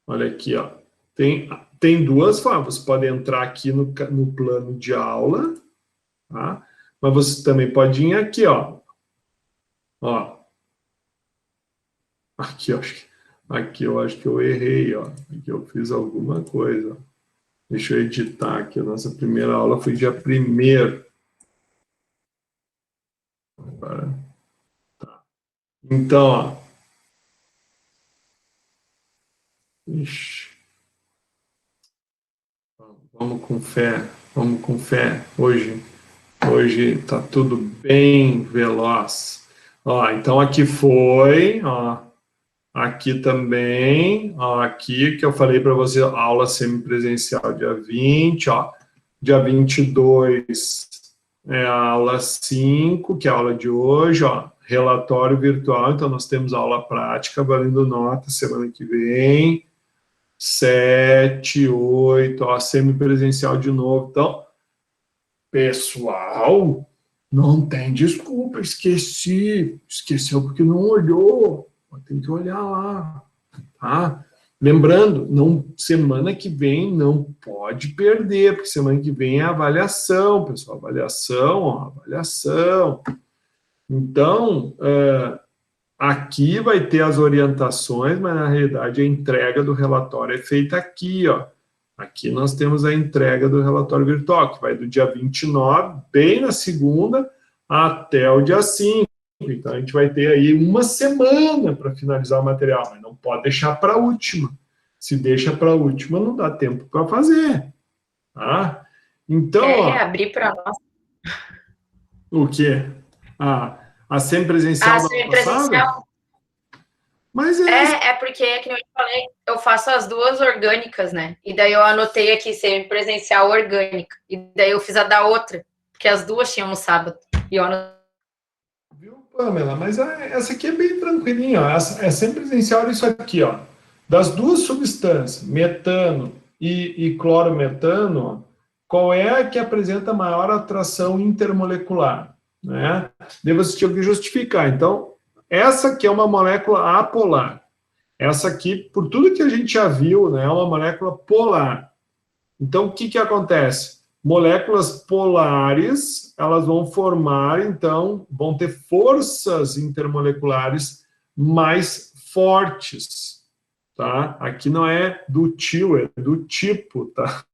Speaker 1: olha aqui, ó, tem 2 formas, você pode entrar aqui no plano de aula, tá? Mas você também pode ir aqui, ó. Aqui eu acho que eu errei, ó. Aqui eu fiz alguma coisa. Deixa eu editar aqui. A nossa primeira aula foi dia 1º. Agora, tá. Então, ó. Ixi. Vamos com fé. Hoje tá tudo bem veloz. Ó, então aqui foi, ó, Aqui também, ó, aqui que eu falei para você, aula semipresencial dia 20, ó, dia 22 é a aula 5, que é a aula de hoje, ó, relatório virtual, então nós temos aula prática valendo nota semana que vem, 7, 8, ó, semipresencial de novo. Então, pessoal, não tem desculpa, esqueceu porque não olhou, tem que olhar lá, tá? Lembrando, semana que vem não pode perder, porque semana que vem é avaliação, pessoal, avaliação. Então, aqui vai ter as orientações, mas na realidade a entrega do relatório é feita aqui, ó. Aqui nós temos a entrega do relatório virtual, que vai do dia 29, bem na segunda, até o dia 5. Então, a gente vai ter aí uma semana para finalizar o material, mas não pode deixar para a última. Se deixa para a última, não dá tempo para fazer. Tá? Então,
Speaker 4: abrir para nós.
Speaker 1: O quê? A semipresencial da
Speaker 4: semipresencial.
Speaker 1: Mas
Speaker 4: porque, que eu falei, eu faço as duas orgânicas, né? E daí eu anotei aqui semipresencial orgânica. E daí eu fiz a da outra, porque as duas tinham no sábado. E eu anotei.
Speaker 1: Viu, Pamela? Mas essa aqui é bem tranquilinha, ó. É semipresencial isso aqui, ó. Das duas substâncias, metano e clorometano, ó, qual é a que apresenta maior atração intermolecular? Né? Daí você tinha que justificar. Então, essa aqui é uma molécula apolar. Essa aqui, por tudo que a gente já viu, né, é uma molécula polar. Então, o que acontece? Moléculas polares, elas vão formar, então, vão ter forças intermoleculares mais fortes, tá? Aqui não é do tio, é do tipo, tá?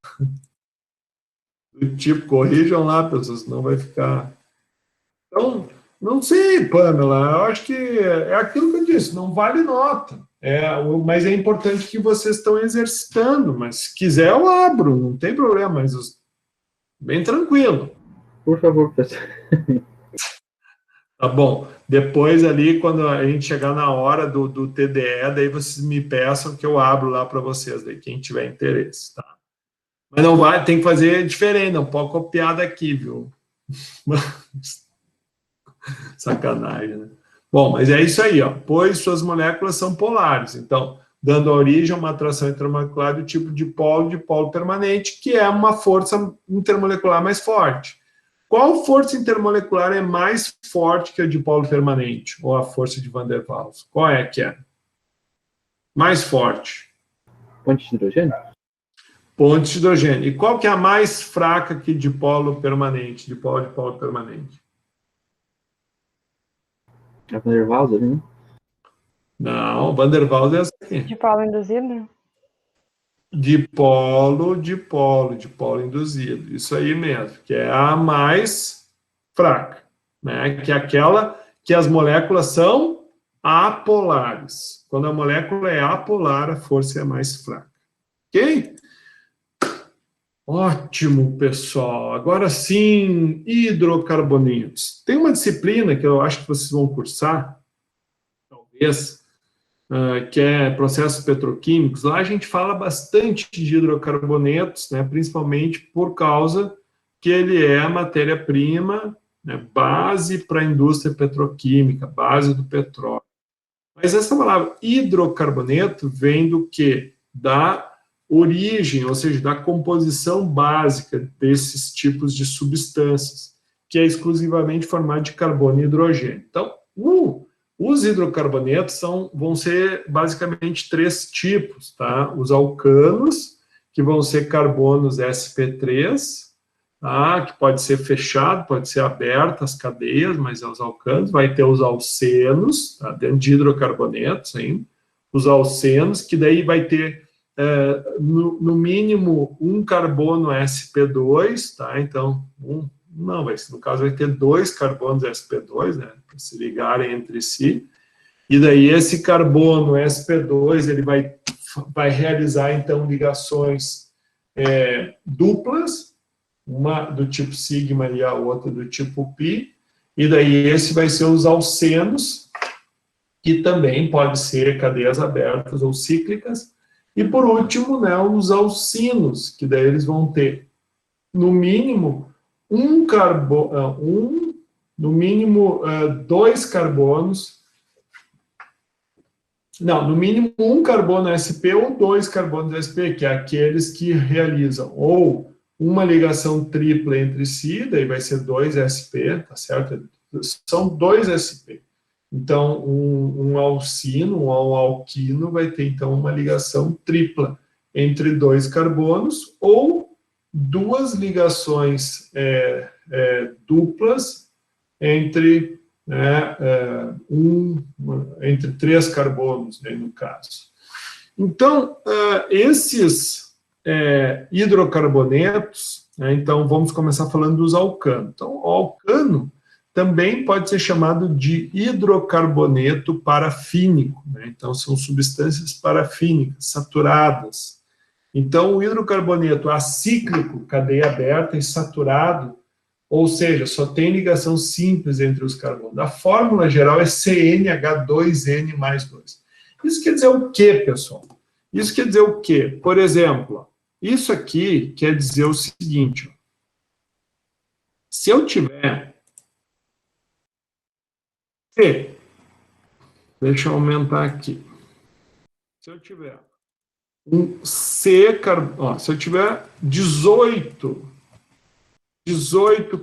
Speaker 1: Do tipo, corrijam lá, pessoas, senão vai ficar... Então, não sei, Pamela, eu acho que é aquilo que eu disse, não vale nota. Mas é importante que vocês estão exercitando, mas se quiser eu abro, não tem problema, mas bem tranquilo.
Speaker 5: Por favor, professor.
Speaker 1: Tá bom. Depois ali, quando a gente chegar na hora do TDE, daí vocês me peçam que eu abro lá para vocês, daí quem tiver interesse, tá? Mas não vai, tem que fazer diferente, não pode copiar daqui, viu? Sacanagem, né? Bom, mas é isso aí, ó. Pois suas moléculas são polares. Então, dando origem a uma atração intermolecular do tipo de polo permanente, que é uma força intermolecular mais forte. Qual força intermolecular é mais forte que a dipolo permanente? Ou a força de Van der Waals? Qual é que é? Mais forte?
Speaker 5: Ponte de hidrogênio?
Speaker 1: Ponte de hidrogênio. E qual que é a mais fraca que dipolo permanente? Dipolo permanente?
Speaker 5: A Van der Waals ali, né?
Speaker 1: Não, Van der Waals é essa aqui.
Speaker 3: Dipolo induzido?
Speaker 1: Dipolo induzido. Isso aí mesmo, que é a mais fraca, né? Que é aquela que as moléculas são apolares. Quando a molécula é apolar, a força é mais fraca. Ok? Ótimo, pessoal. Agora sim, hidrocarbonetos. Tem uma disciplina que eu acho que vocês vão cursar, talvez, que é processos petroquímicos. Lá a gente fala bastante de hidrocarbonetos, né, principalmente por causa que ele é a matéria-prima, né, base para a indústria petroquímica, base do petróleo. Mas essa palavra hidrocarboneto vem do quê? Da origem, ou seja, da composição básica desses tipos de substâncias, que é exclusivamente formado de carbono e hidrogênio. Então, os hidrocarbonetos vão ser basicamente 3 tipos, tá? Os alcanos, que vão ser carbonos sp3, tá? Que pode ser fechado, pode ser aberto as cadeias, mas é os alcanos. Vai ter os alcenos, tá? Dentro de hidrocarbonetos ainda. Os alcenos, que daí vai ter no mínimo um carbono sp2, tá? Então, no caso vai ter 2 carbonos sp2, né? Para se ligarem entre si. E daí esse carbono sp2 ele vai realizar então ligações duplas, uma do tipo sigma e a outra do tipo pi. E daí esse vai ser os alcenos, que também pode ser cadeias abertas ou cíclicas. E, por último, né, os alcinos, que daí eles vão ter, no mínimo, dois carbonos. Não, no mínimo um carbono SP ou dois carbonos SP, que é aqueles que realizam ou uma ligação tripla entre si, daí vai ser 2sp, tá certo? São 2sp. Então, um alcino, um alquino, vai ter, então, uma ligação tripla entre dois carbonos ou duas ligações duplas entre, entre três carbonos, né, no caso. Então, esses hidrocarbonetos, né, então, vamos começar falando dos alcanos. Então, o alcano também pode ser chamado de hidrocarboneto parafínico, né? Então, são substâncias parafínicas, saturadas. Então, o hidrocarboneto acíclico, cadeia aberta e saturado, ou seja, só tem ligação simples entre os carbonos. A fórmula geral é CnH2n mais 2. Isso quer dizer o quê, pessoal? Isso quer dizer o quê? Por exemplo, isso aqui quer dizer o seguinte, ó. Se eu tiver deixa eu aumentar aqui. Se eu tiver um se eu tiver 18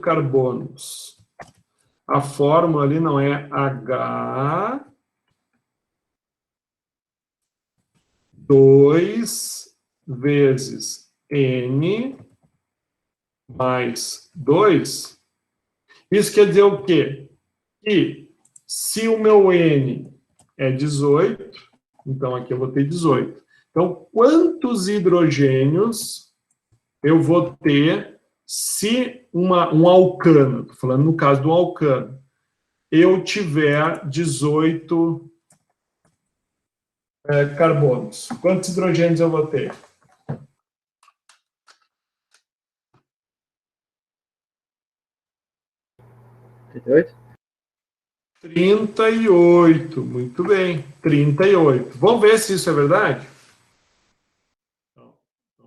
Speaker 1: carbonos, a fórmula ali não é H2 vezes N mais 2. Isso quer dizer o quê? Que se o meu N é 18, então aqui eu vou ter 18. Então, quantos hidrogênios eu vou ter se um alcano, estou falando no caso do alcano, eu tiver 18 carbonos? Quantos hidrogênios eu vou ter?
Speaker 5: Oito?
Speaker 1: 38, muito bem, 38. Vamos ver se isso é verdade? Então,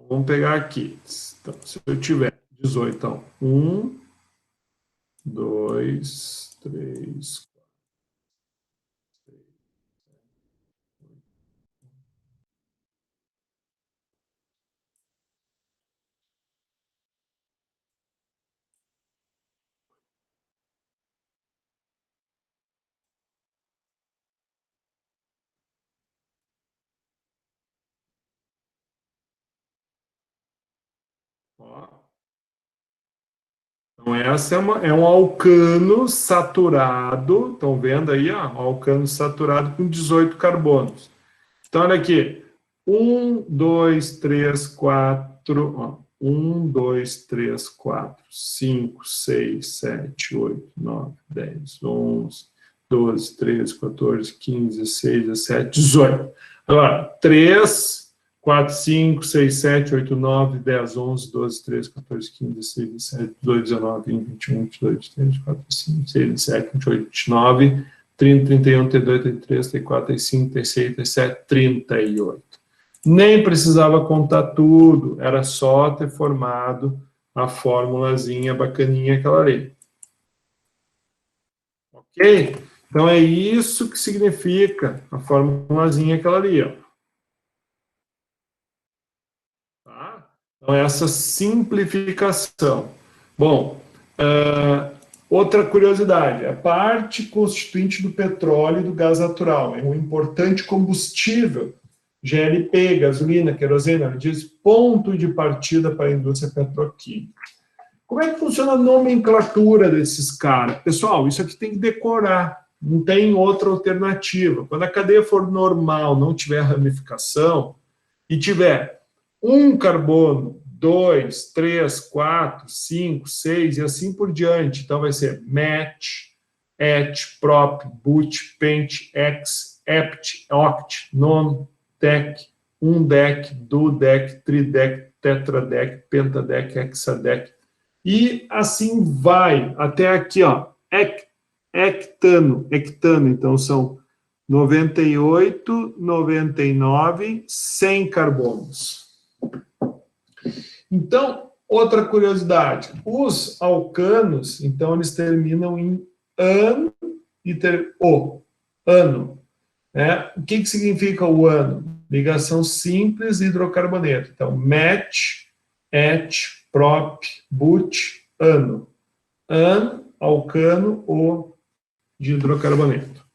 Speaker 1: vamos pegar aqui. Então, se eu tiver 18, então, 1, 2, 3, 4, 6, 7, 8. Então, essa é um alcano saturado, estão vendo aí, ó, um alcano saturado com 18 carbonos. Então, olha aqui, 1, 2, 3, 4, ó, 1, 2, 3, 4, 5, 6, 7, 8, 9, 10, 11, 12, 13, 14, 15, 16, 17, 18. Agora, 3... 4, 5, 6, 7, 8, 9, 10, 11, 12, 13, 14, 15, 16, 17, 18, 19, 20, 21, 22, 23, 24, 25, 26, 27, 28, 29, 30, 31, 32, 33, 34, 35, 36, 37, 38. Nem precisava contar tudo, era só ter formado a formulazinha bacaninha aquela ali. Ok? Então é isso que significa a formulazinha aquela ali, ó. Então, essa simplificação. Bom, outra curiosidade, a parte constituinte do petróleo e do gás natural é um importante combustível, GLP, gasolina, querosene, ela diz ponto de partida para a indústria petroquímica. Como é que funciona a nomenclatura desses caras? Pessoal, isso aqui tem que decorar, não tem outra alternativa. Quando a cadeia for normal, não tiver ramificação, e tiver um carbono, 2, 3, 4, 5, 6 e assim por diante. Então, vai ser match, et, prop, but, pent, ex, ept, oct, non, dec, undec, dudec, tridec, tetradec, pentadec, hexadec. E assim vai até aqui, ó, hectano. Então, são 98, 99, 100 carbonos. Então, outra curiosidade, os alcanos, então, eles terminam em -an e ano. Né? O que significa o ano? Ligação simples hidrocarboneto. Então, met, et, prop, but, ano. An, alcano, O de hidrocarboneto.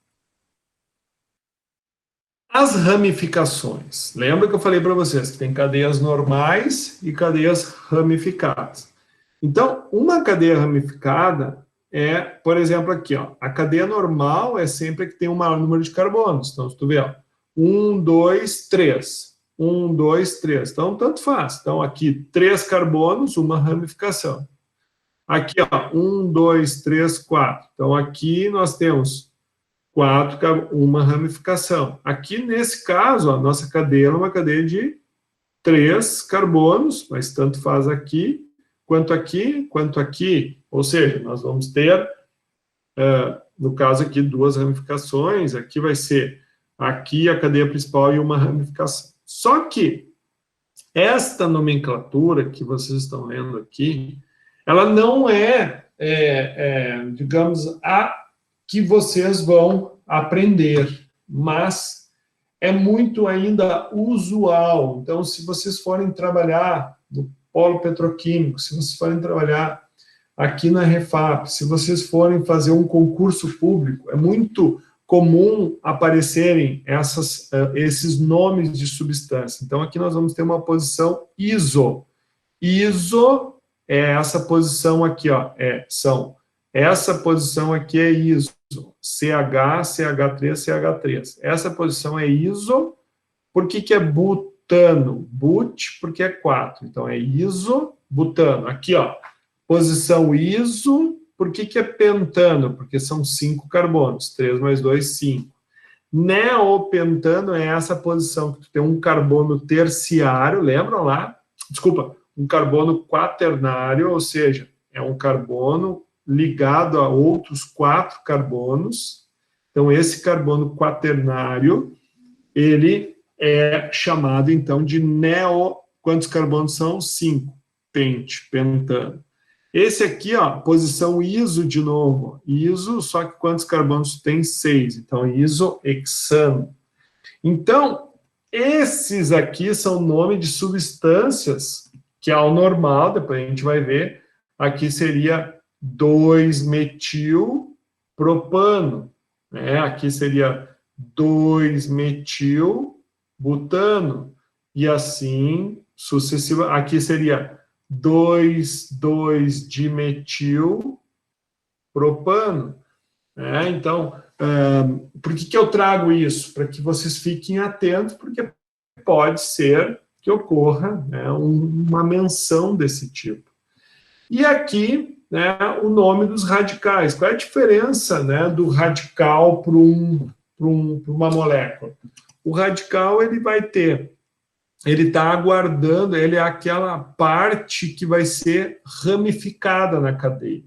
Speaker 1: As ramificações. Lembra que eu falei para vocês que tem cadeias normais e cadeias ramificadas. Então, uma cadeia ramificada é, por exemplo, aqui, ó, a cadeia normal é sempre a que tem um maior número de carbonos. Então, se tu vê, ó, 1, 2, 3. 1, 2, 3. Então, tanto faz. Então, aqui, 3 carbonos, uma ramificação. Aqui, ó, 1, 2, 3, 4. Então, aqui nós temos 4, uma ramificação. Aqui, nesse caso, a nossa cadeia é uma cadeia de 3 carbonos, mas tanto faz aqui, quanto aqui, quanto aqui. Ou seja, nós vamos ter, no caso aqui, 2 ramificações. Aqui vai ser aqui a cadeia principal e uma ramificação. Só que esta nomenclatura que vocês estão lendo aqui, ela não digamos, a que vocês vão aprender, mas é muito ainda usual. Então, se vocês forem trabalhar no polo petroquímico, se vocês forem trabalhar aqui na Refap, se vocês forem fazer um concurso público, é muito comum aparecerem esses nomes de substância. Então, aqui nós vamos ter uma posição iso. Iso é essa posição aqui, ó, essa posição aqui é iso, CH, CH3, CH3. Essa posição é iso, por que é butano? But, porque é 4, então é iso, butano. Aqui, ó, posição iso, por que é pentano? Porque são 5 carbonos, 3 mais 2, 5. Neopentano é essa posição que tu tem um carbono terciário, lembram lá? Desculpa, um carbono quaternário, ou seja, é um carbono ligado a outros 4 carbonos. Então, esse carbono quaternário, ele é chamado, então, de quantos carbonos são? 5. Pentano. Esse aqui, ó, posição iso de novo. Iso, só que quantos carbonos tem? 6. Então, isohexano. Então, esses aqui são nomes de substâncias que ao normal, depois a gente vai ver, aqui seria 2-metilpropano, né? Aqui seria 2-metilbutano, e assim sucessivamente. Aqui seria 2,2-dimetilpropano. Né? Então, por que eu trago isso? Para que vocês fiquem atentos, porque pode ser que ocorra, né, uma menção desse tipo. E aqui, né, o nome dos radicais. Qual é a diferença, né, do radical para uma molécula? O radical, ele vai ter, ele está aguardando, ele é aquela parte que vai ser ramificada na cadeia.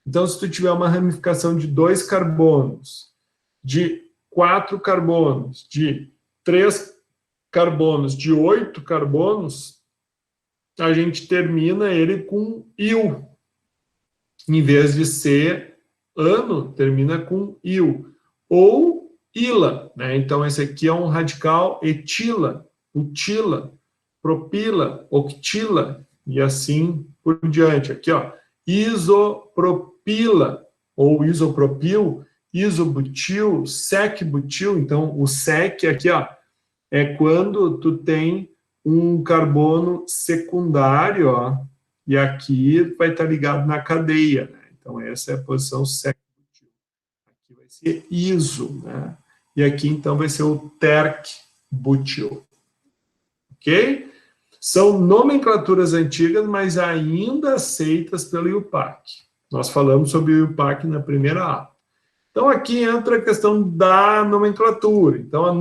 Speaker 1: Então, se tu tiver uma ramificação de 2 carbonos, de 4 carbonos, de 3 carbonos, de 8 carbonos, a gente termina ele com il. Em vez de ser ano, termina com il. Ou ila, né? Então, esse aqui é um radical etila, utila, propila, octila, e assim por diante. Aqui, ó, isopropila, ou isopropil, isobutil, secbutil. Então, o sec aqui, ó, é quando tu tem um carbono secundário, ó, e aqui vai estar ligado na cadeia, né? Então, essa é a posição secbutil. Aqui vai ser iso, né? E aqui, então, vai ser o terc-butil. Ok? São nomenclaturas antigas, mas ainda aceitas pelo IUPAC. Nós falamos sobre o IUPAC na primeira aula. Então, aqui entra a questão da nomenclatura. Então, a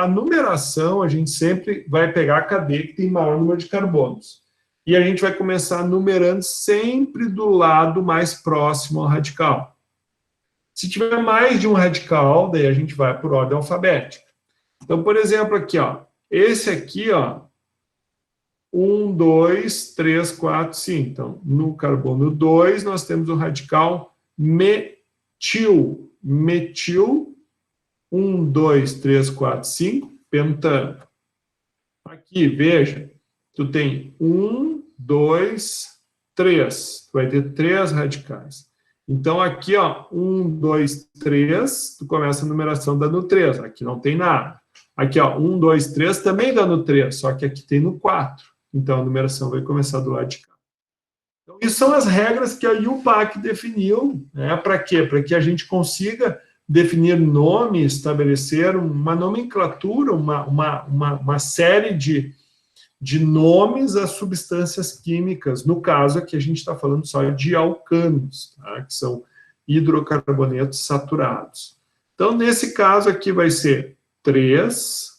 Speaker 1: numeração, a gente sempre vai pegar a cadeia que tem maior número de carbonos. E a gente vai começar numerando sempre do lado mais próximo ao radical. Se tiver mais de um radical, daí a gente vai por ordem alfabética. Então, por exemplo, aqui, ó, esse aqui, ó, 1, 2, 3, 4, 5. Então, no carbono 2, nós temos o radical metil. Metil, 1, 2, 3, 4, 5, pentano. Aqui, veja, tu tem 1, 2, 3. Tu vai ter 3 radicais. Então, aqui, ó, 1, 2, 3, tu começa a numeração dando 3. Aqui não tem nada. Aqui, ó, 1, 2, 3 também dando 3, só que aqui tem no 4. Então, a numeração vai começar do lado de cá. Então, isso são as regras que a IUPAC definiu, né? Para quê? Para que a gente consiga definir nome, estabelecer uma nomenclatura, uma série de nomes às substâncias químicas. No caso, aqui a gente está falando só de alcanos, tá? Que são hidrocarbonetos saturados. Então, nesse caso aqui vai ser 3,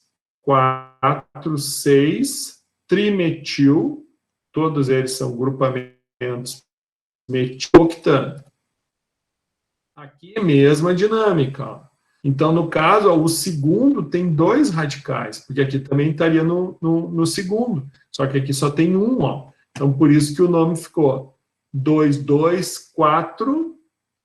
Speaker 1: 4, 6, trimetil, todos eles são grupamentos metiloctano. Aqui é a mesma dinâmica, ó. Então, no caso, ó, o segundo tem 2 radicais, porque aqui também estaria no segundo, só que aqui só tem 1, ó. Então, por isso que o nome ficou 2, 2, 4,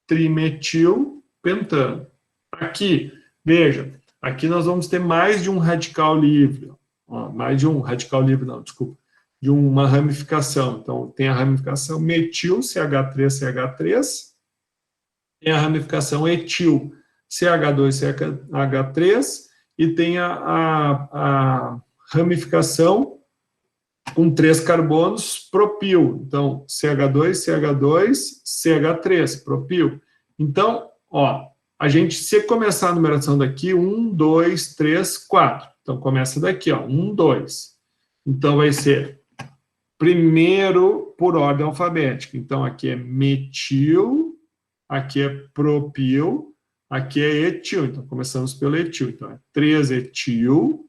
Speaker 1: trimetil, pentano. Aqui, veja, aqui nós vamos ter mais de um radical livre, ó, mais de um radical livre, não, desculpa, de uma ramificação. Então, tem a ramificação metil, CH3, CH3, tem a ramificação etil, CH2, CH3, e tem a ramificação com 3 carbonos, propil. Então, CH2, CH2, CH3, propil. Então, ó, a gente, se começar a numeração daqui, 1, 2, 3, 4. Então, começa daqui, ó, 1, 2. Então, vai ser primeiro por ordem alfabética. Então, aqui é metil, aqui é propil, aqui é etil. Então, começamos pelo etil. Então, é 3 etil.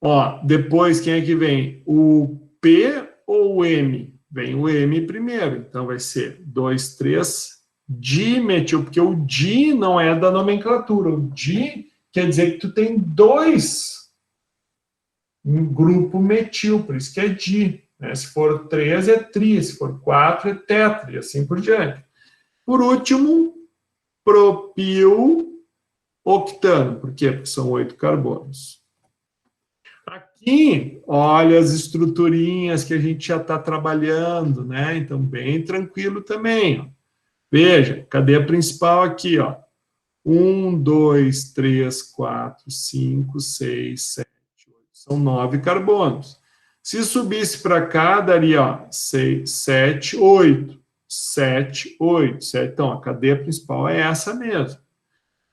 Speaker 1: Ó, depois, quem é que vem? O P ou o M? Vem o M primeiro. Então, vai ser 2, 3, dimetil, porque o di não é da nomenclatura. O di quer dizer que tu tem 2 no grupo metil, por isso que é di. Né? Se for 3 é tri, se for 4 é tetra, e assim por diante. Por último, propil octano. Por quê? Porque são 8 carbonos. Aqui, olha as estruturinhas que a gente já está trabalhando, né? Então, bem tranquilo também, ó. Veja, cadeia principal aqui, ó. 1, 2, 3, 4, 5, 6, 7, 8. São 9 carbonos. Se subisse para cá, daria, ó, 6, 7, 8. 7, 8. 7. Então, a cadeia principal é essa mesmo.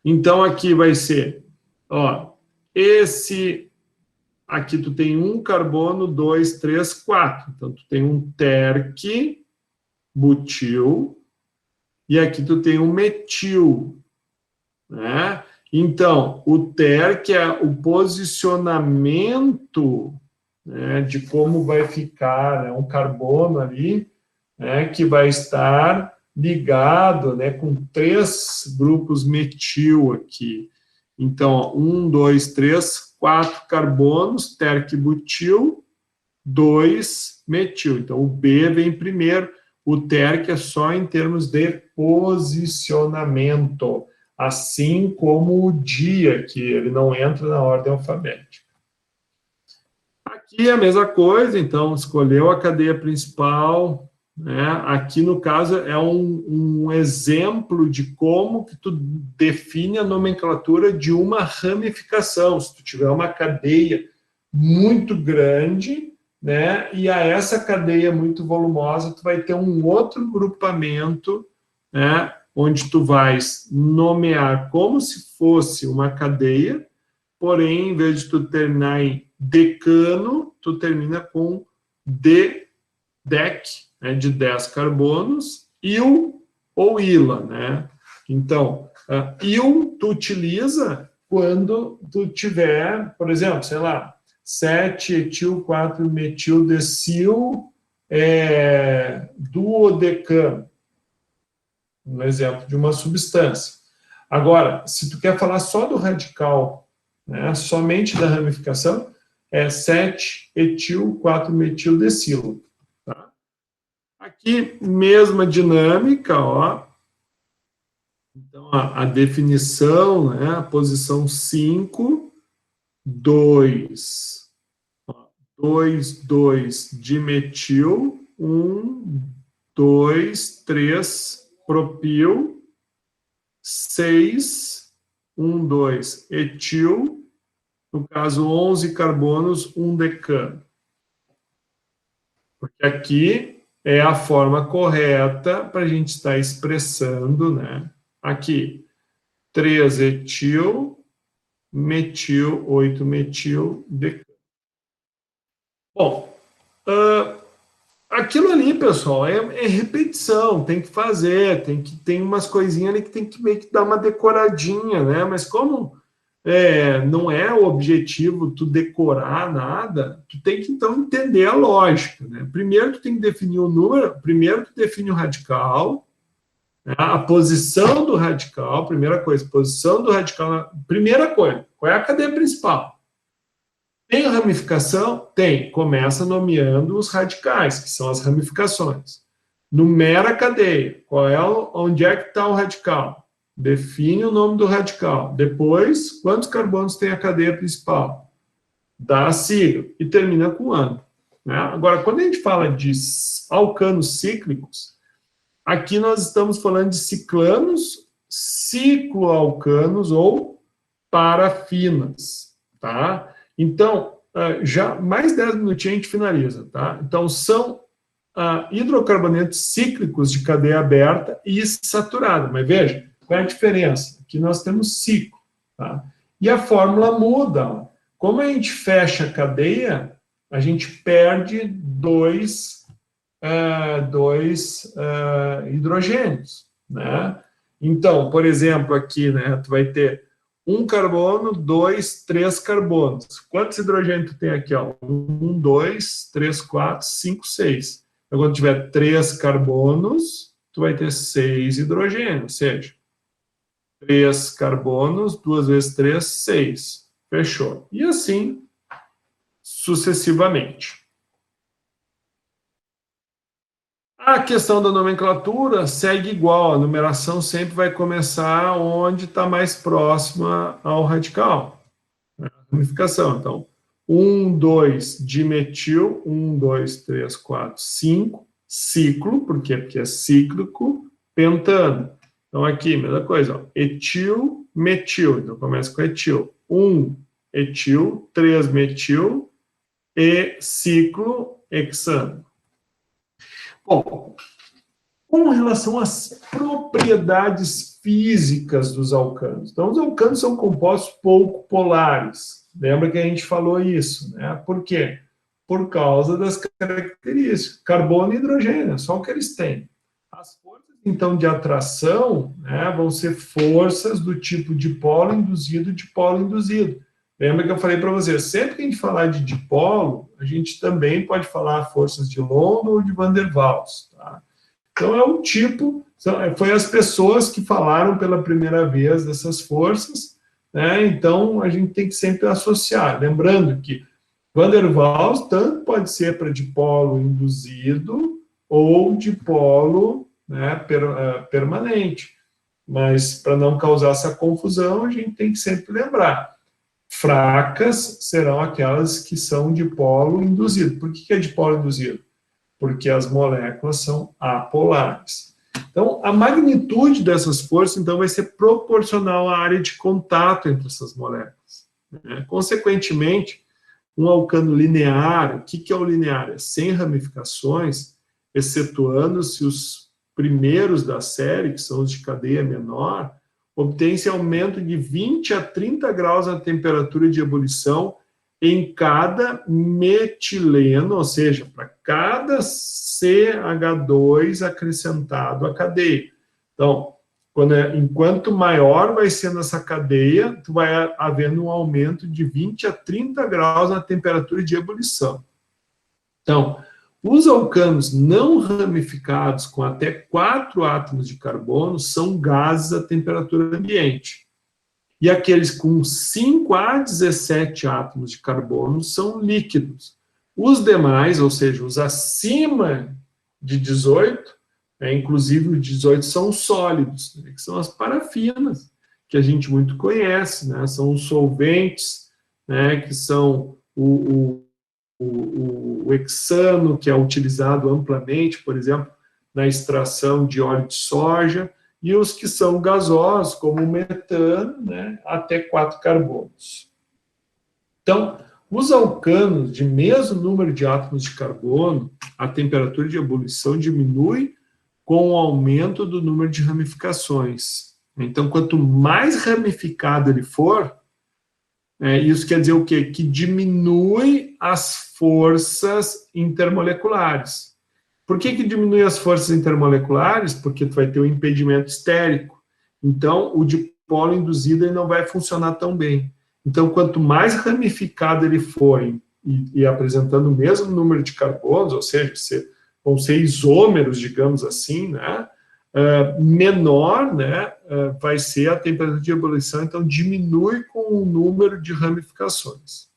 Speaker 1: Então, aqui vai ser, ó, esse... Aqui tu tem 1 carbono, 2, 3, 4. Então, tu tem um terc, butil, e aqui tu tem um metil, né? Então, o terc é o posicionamento, né, de como vai ficar, né, um carbono ali, né, que vai estar ligado, né, com 3 grupos metil aqui. Então, 1, 2, 3, 4 carbonos, terc-butil, 2 metil. Então, o B vem primeiro, o terc é só em termos de posicionamento, assim como o dia, que ele não entra na ordem alfabética. Aqui é a mesma coisa, então, escolheu a cadeia principal, né? Aqui, no caso, é um exemplo de como que tu define a nomenclatura de uma ramificação. Se tu tiver uma cadeia muito grande, né, e a essa cadeia muito volumosa, tu vai ter um outro grupamento, né, onde tu vais nomear como se fosse uma cadeia, porém, em vez de tu terminar em decano, tu termina com dec, né, de 10 carbonos, il ou ila, né? Então, il tu utiliza quando tu tiver, por exemplo, sei lá, 7 etil, 4 metil decil, duodecano. um exemplo de uma substância. Agora, se tu quer falar só do radical, né, somente da ramificação, é 7-etil-4-metildecilo. Tá? Aqui, mesma dinâmica, ó. Então, a definição, né, a posição 5, 2, 2,2-dimetil, 1, 2, 3, propil, 6, 1, 2, etil, no caso 11 carbonos, 1 decano. Porque aqui é a forma correta para a gente estar expressando, né? Aqui, 3 etil, metil, 8 metil, decano. Bom, aquilo ali, pessoal, é repetição, tem que fazer, tem umas coisinhas ali que tem que meio que dar uma decoradinha, né? Mas como não é o objetivo tu decorar nada, tu tem que, então, entender a lógica, né? Primeiro tu tem que definir o número, primeiro tu define o radical, né? A posição do radical, primeira coisa, posição do radical, primeira coisa, qual é a cadeia principal? Tem ramificação? Tem. Começa nomeando os radicais, que são as ramificações. Numera a cadeia. Onde é que está o radical? Define o nome do radical. Depois, quantos carbonos tem a cadeia principal? Dá a sigla. E termina com ano. Né? Agora, quando a gente fala de alcanos cíclicos, aqui nós estamos falando de ciclanos, cicloalcanos ou parafinas. Tá? Então, já mais 10 minutinhos a gente finaliza, tá? Então, são hidrocarbonetos cíclicos de cadeia aberta e saturada. Mas veja, qual é a diferença? Aqui nós temos ciclo, tá? E a fórmula muda. Ó. Como a gente fecha a cadeia, a gente perde dois hidrogênios, né? Então, por exemplo, aqui, né, tu vai ter 1 carbono, 2, 3 carbonos. Quantos hidrogênios tu tem aqui? Ó? 1, 2, 3, 4, 5, 6. Então, quando tiver 3 carbonos, tu vai ter 6 hidrogênios. Ou seja, 3 carbonos, 2 vezes 3, 6. Fechou. E assim, sucessivamente. A questão da nomenclatura segue igual, a numeração sempre vai começar onde está mais próxima ao radical. A ramificação, então, 1, 2, dimetil, 1, 2, 3, 4, 5, ciclo, por quê? Porque é cíclico, pentano. Então, aqui, mesma coisa, ó, etil, metil, então começa com etil. 1, etil, 3, metil, e ciclo, hexano. Bom, com relação às propriedades físicas dos alcanos. Então, os alcanos são compostos pouco polares. Lembra que a gente falou isso, né? Por quê? Por causa das características. Carbono e hidrogênio, só o que eles têm. As forças, então, de atração, né, vão ser forças do tipo dipolo induzido, dipolo induzido. Lembra que eu falei para você, sempre que a gente falar de dipolo, a gente também pode falar forças de London ou de Van der Waals. Tá? Então, é um tipo, foi as pessoas que falaram pela primeira vez dessas forças, né? Então, a gente tem que sempre associar. Lembrando que Van der Waals tanto pode ser para dipolo induzido ou dipolo, né, permanente. Mas, para não causar essa confusão, a gente tem que sempre lembrar. Fracas serão aquelas que são dipolo induzido. Por que é dipolo induzido? Porque as moléculas são apolares. Então, a magnitude dessas forças, então, vai ser proporcional à área de contato entre essas moléculas. Né? Consequentemente, um alcano linear, o que é o linear? É sem ramificações, excetuando-se os primeiros da série, que são os de cadeia menor, obtém-se aumento de 20 a 30 graus na temperatura de ebulição em cada metileno, ou seja, para cada CH2 acrescentado à cadeia. Então, enquanto maior vai sendo essa cadeia, tu vai havendo um aumento de 20 a 30 graus na temperatura de ebulição. Então, Os alcanos não ramificados com até 4 átomos de carbono são gases a temperatura ambiente. E aqueles com 5 a 17 átomos de carbono são líquidos. Os demais, ou seja, os acima de 18, inclusive os 18 são sólidos, né, que são as parafinas, que a gente muito conhece, né, são os solventes, né, que são o hexano, que é utilizado amplamente, por exemplo, na extração de óleo de soja, e os que são gasosos, como o metano, né, até 4 carbonos. Então, os alcanos de mesmo número de átomos de carbono, a temperatura de ebulição diminui com o aumento do número de ramificações. Então, quanto mais ramificado ele for, isso quer dizer o quê? Que diminui as forças intermoleculares. Por que diminui as forças intermoleculares? Porque tu vai ter um impedimento estérico. Então, o dipolo induzido ele não vai funcionar tão bem. Então, quanto mais ramificado ele for e apresentando o mesmo número de carbonos, ou seja, vão ser isômeros, digamos assim, né? Menor, né, vai ser a temperatura de ebulição, então diminui com o número de ramificações.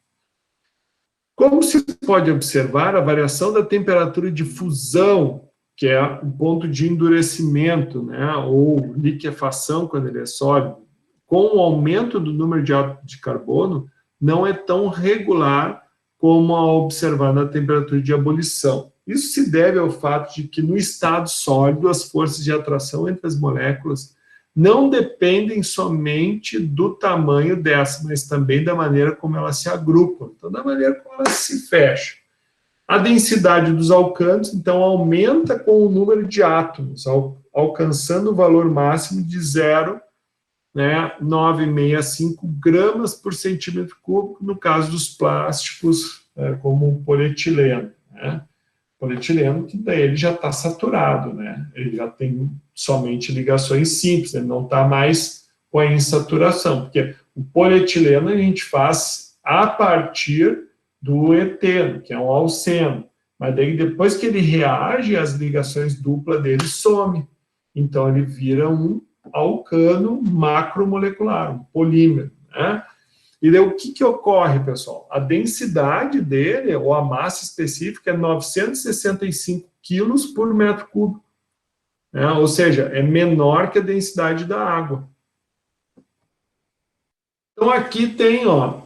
Speaker 1: Como se pode observar, a variação da temperatura de fusão, que é o ponto de endurecimento, né, ou liquefação quando ele é sólido, com o aumento do número de átomos de carbono, não é tão regular como a observar na temperatura de ebulição. Isso se deve ao fato de que no estado sólido as forças de atração entre as moléculas não dependem somente do tamanho dessa, mas também da maneira como elas se agrupam, então da maneira como elas se fecham. A densidade dos alcanos, então, aumenta com o número de átomos, alcançando o valor máximo de 0,965 gramas por centímetro cúbico, no caso dos plásticos, como o polietileno, né? Polietileno, que daí ele já está saturado, né? Ele já tem somente ligações simples, ele não está mais com a insaturação, porque o polietileno a gente faz a partir do eteno, que é um alceno, mas daí depois que ele reage, as ligações duplas dele somem, então ele vira um alcano macromolecular, um polímero, né? E daí o que ocorre, pessoal? A densidade dele, ou a massa específica, é 965 quilos por metro cúbico, né? Ou seja, é menor que a densidade da água. Então aqui tem, ó,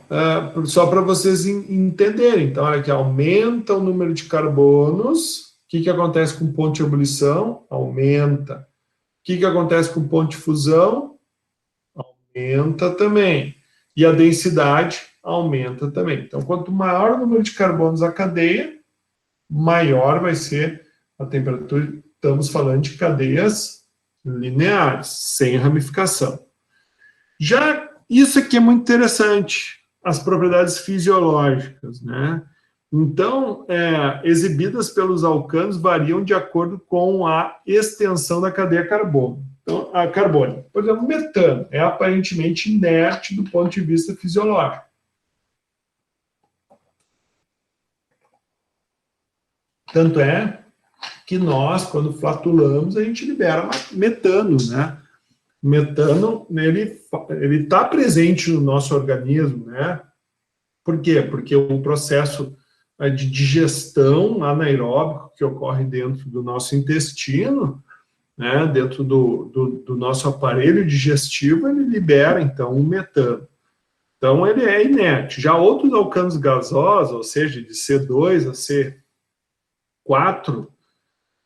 Speaker 1: só para vocês entenderem, então olha aqui, aumenta o número de carbonos. O que acontece com o ponto de ebulição? Aumenta. O que acontece com o ponto de fusão? Aumenta também. E a densidade aumenta também. Então, quanto maior o número de carbonos a cadeia, maior vai ser a temperatura. Estamos falando de cadeias lineares, sem ramificação. Já isso aqui é muito interessante, as propriedades fisiológicas, né? Então, exibidas pelos alcanos variam de acordo com a extensão da cadeia carbônica. Então, a carbônica, por exemplo, o metano é aparentemente inerte do ponto de vista fisiológico. Tanto é que nós, quando flatulamos, a gente libera metano, né? O metano, ele está presente no nosso organismo, né? Por quê? Porque o processo de digestão anaeróbico que ocorre dentro do nosso intestino, né, dentro do nosso aparelho digestivo, ele libera, então, o metano. Então, ele é inerte. Já outros alcanos gasosos, ou seja, de C2 a C4,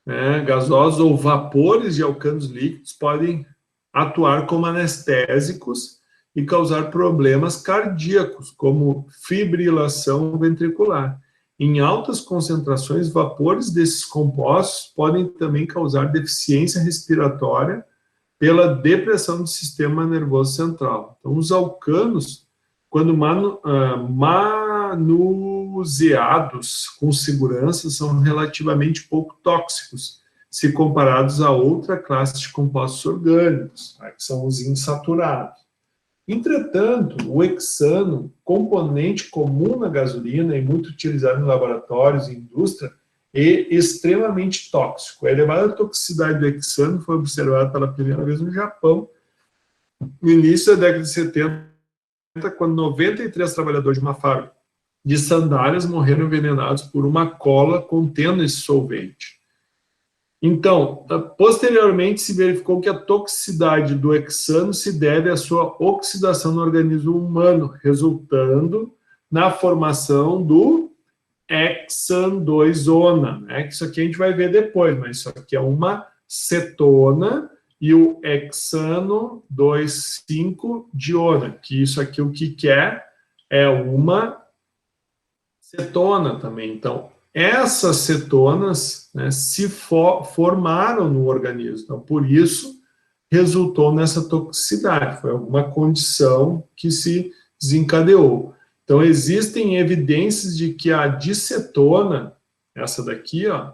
Speaker 1: né, gasosos ou vapores de alcanos líquidos, podem atuar como anestésicos e causar problemas cardíacos, como fibrilação ventricular. Em altas concentrações, vapores desses compostos podem também causar deficiência respiratória pela depressão do sistema nervoso central. Então, os alcanos, quando manuseados com segurança, são relativamente pouco tóxicos, se comparados a outra classe de compostos orgânicos, né, que são os insaturados. Entretanto, o hexano, componente comum na gasolina e muito utilizado em laboratórios e indústria, e extremamente tóxico. A elevada toxicidade do hexano foi observada pela primeira vez no Japão, no início da década de 70, quando 93 trabalhadores de uma fábrica de sandálias morreram envenenados por uma cola contendo esse solvente. Então, posteriormente se verificou que a toxicidade do hexano se deve à sua oxidação no organismo humano, resultando na formação do hexan 2-ona, né? Isso aqui a gente vai ver depois, mas isso aqui é uma cetona e o hexano 2,5-diona, que isso aqui o que é uma cetona também. Então, essas cetonas, né, se formaram no organismo. Então, por isso, resultou nessa toxicidade. Foi alguma condição que se desencadeou. Então, existem evidências de que a dicetona, essa daqui, ó,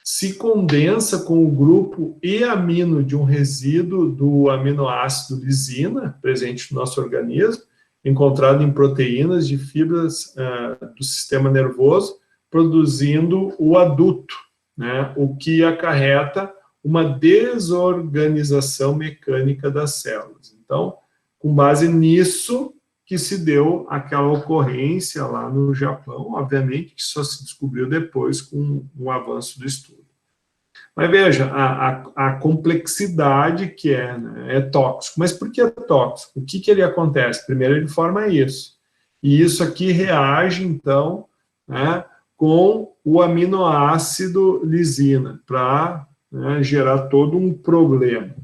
Speaker 1: se condensa com o grupo E-amino de um resíduo do aminoácido lisina, presente no nosso organismo, encontrado em proteínas de fibras do sistema nervoso, produzindo o aduto, né, o que acarreta uma desorganização mecânica das células. Então, com base nisso que se deu aquela ocorrência lá no Japão, obviamente que só se descobriu depois com o avanço do estudo. Mas veja, a complexidade que né, é tóxico. Mas por que é tóxico? O que ele acontece? Primeiro ele forma isso. E isso aqui reage, então, né, com o aminoácido lisina, para gerar todo um problema.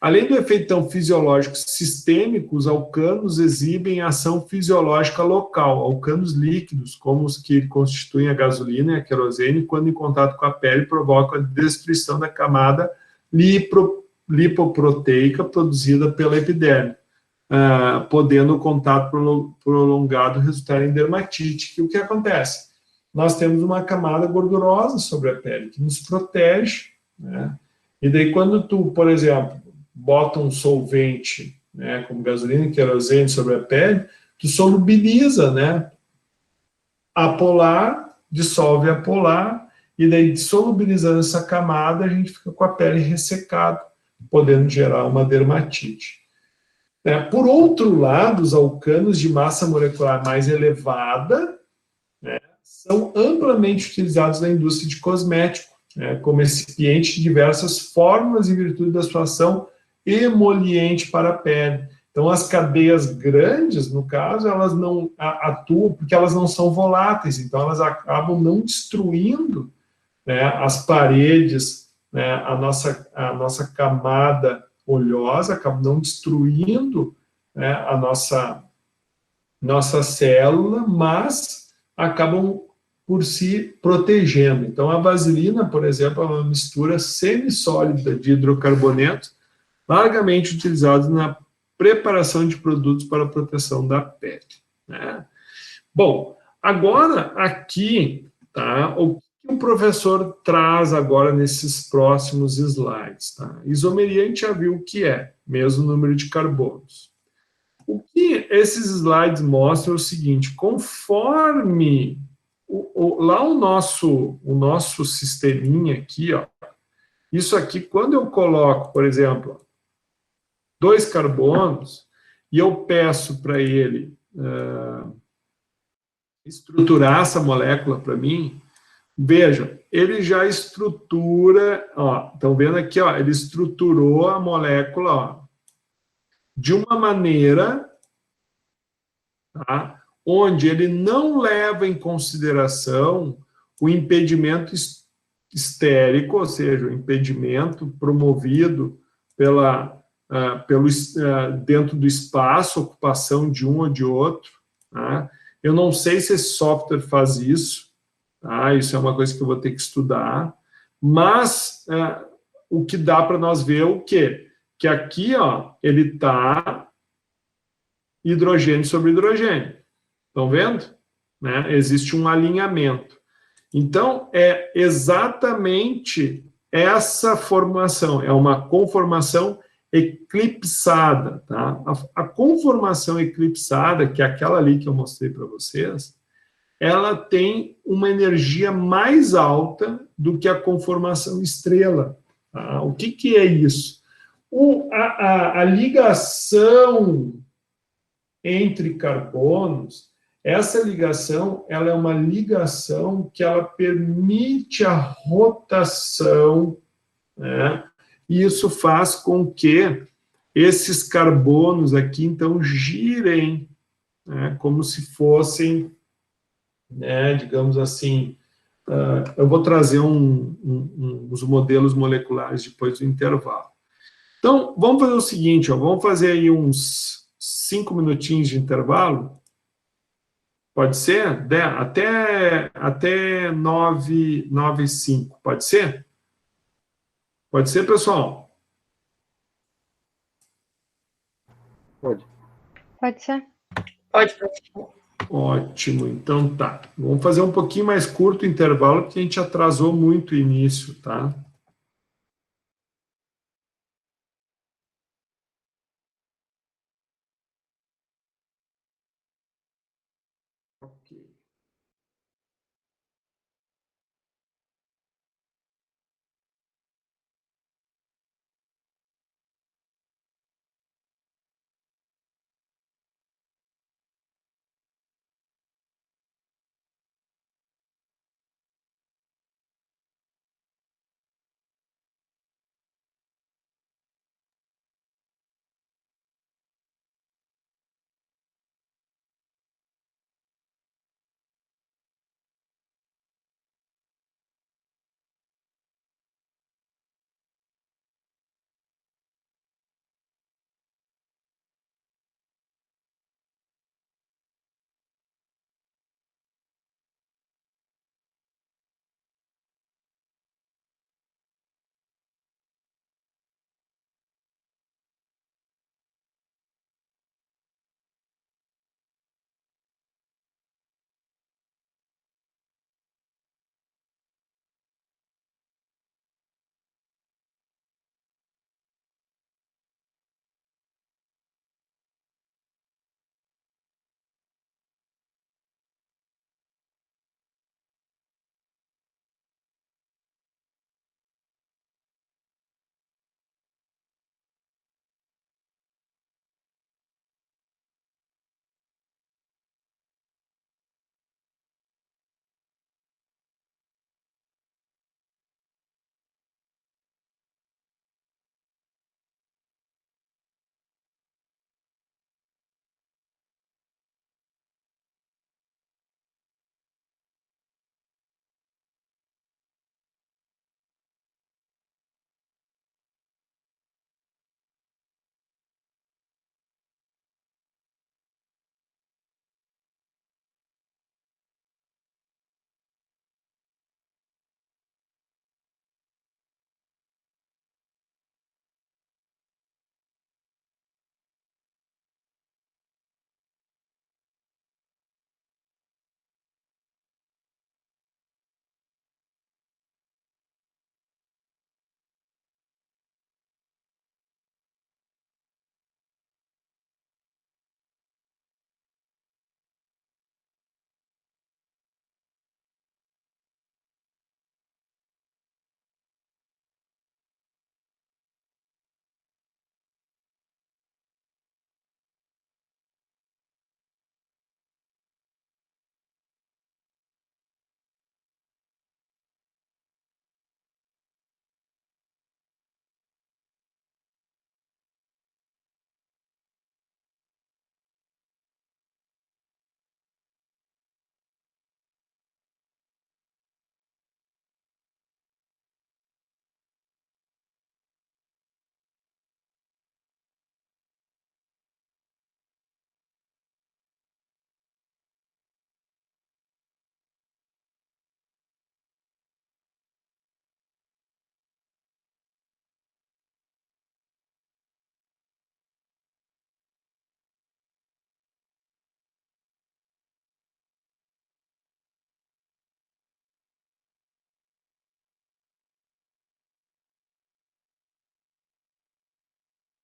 Speaker 1: Além do efeito então, fisiológico sistêmico, os alcanos exibem ação fisiológica local, alcanos líquidos, como os que constituem a gasolina e a querosene, quando em contato com a pele, provocam a destruição da camada lipoproteica produzida pela epiderme, podendo o contato prolongado resultar em dermatite. O que acontece? Nós temos uma camada gordurosa sobre a pele, que nos protege, né? E daí quando tu, por exemplo, bota um solvente, né, como gasolina e querosene sobre a pele, tu solubiliza, né, apolar, dissolve apolar, e daí solubilizando essa camada, a gente fica com a pele ressecada, podendo gerar uma dermatite. Por outro lado, os alcanos de massa molecular mais elevada, né, são amplamente utilizados na indústria de cosmético, né, como excipiente de diversas formas em virtude da sua ação emoliente para a pele. Então, as cadeias grandes, no caso, elas não atuam porque elas não são voláteis, então elas acabam não destruindo, né, as paredes, né, a nossa camada oleosa, acabam não destruindo, né, a nossa célula, mas acabam por se protegendo. Então, a vaselina, por exemplo, é uma mistura semissólida de hidrocarbonetos, largamente utilizados na preparação de produtos para a proteção da pele, né? Bom, agora aqui, tá, o que o professor traz agora nesses próximos slides, tá? Isomeria a gente já viu o que é, mesmo número de carbonos. O que esses slides mostram é o seguinte: conforme lá o nosso sisteminha aqui, ó, isso aqui, quando eu coloco, por exemplo, 2 carbonos, e eu peço para ele estruturar essa molécula para mim, veja, ele já estrutura, ó, estão vendo aqui, ó, ele estruturou a molécula, ó, de uma maneira, tá, onde ele não leva em consideração o impedimento estérico, ou seja, o impedimento promovido dentro do espaço, ocupação de um ou de outro, tá? Eu não sei se esse software faz isso, tá? Isso é uma coisa que eu vou ter que estudar, mas o que dá para nós ver é o quê? Que aqui, ó, ele está hidrogênio sobre hidrogênio. Estão vendo? Né? Existe um alinhamento. Então, é exatamente essa formação, é uma conformação eclipsada, tá? A conformação eclipsada, que é aquela ali que eu mostrei para vocês, ela tem uma energia mais alta do que a conformação estrela. Tá? O que é isso? A ligação entre carbonos, essa ligação, ela é uma ligação que ela permite a rotação, né? E isso faz com que esses carbonos aqui, então, girem, né, como se fossem, né, digamos assim, eu vou trazer uns modelos moleculares depois do intervalo. Então, vamos fazer o seguinte, ó, vamos fazer aí uns 5 minutinhos de intervalo, pode ser? Até 9h05, pode ser? Pode ser, pessoal?
Speaker 5: Pode.
Speaker 3: Pode ser?
Speaker 4: Pode, professor.
Speaker 1: Ótimo, então tá. Vamos fazer um pouquinho mais curto o intervalo, porque a gente atrasou muito o início, tá? Ok.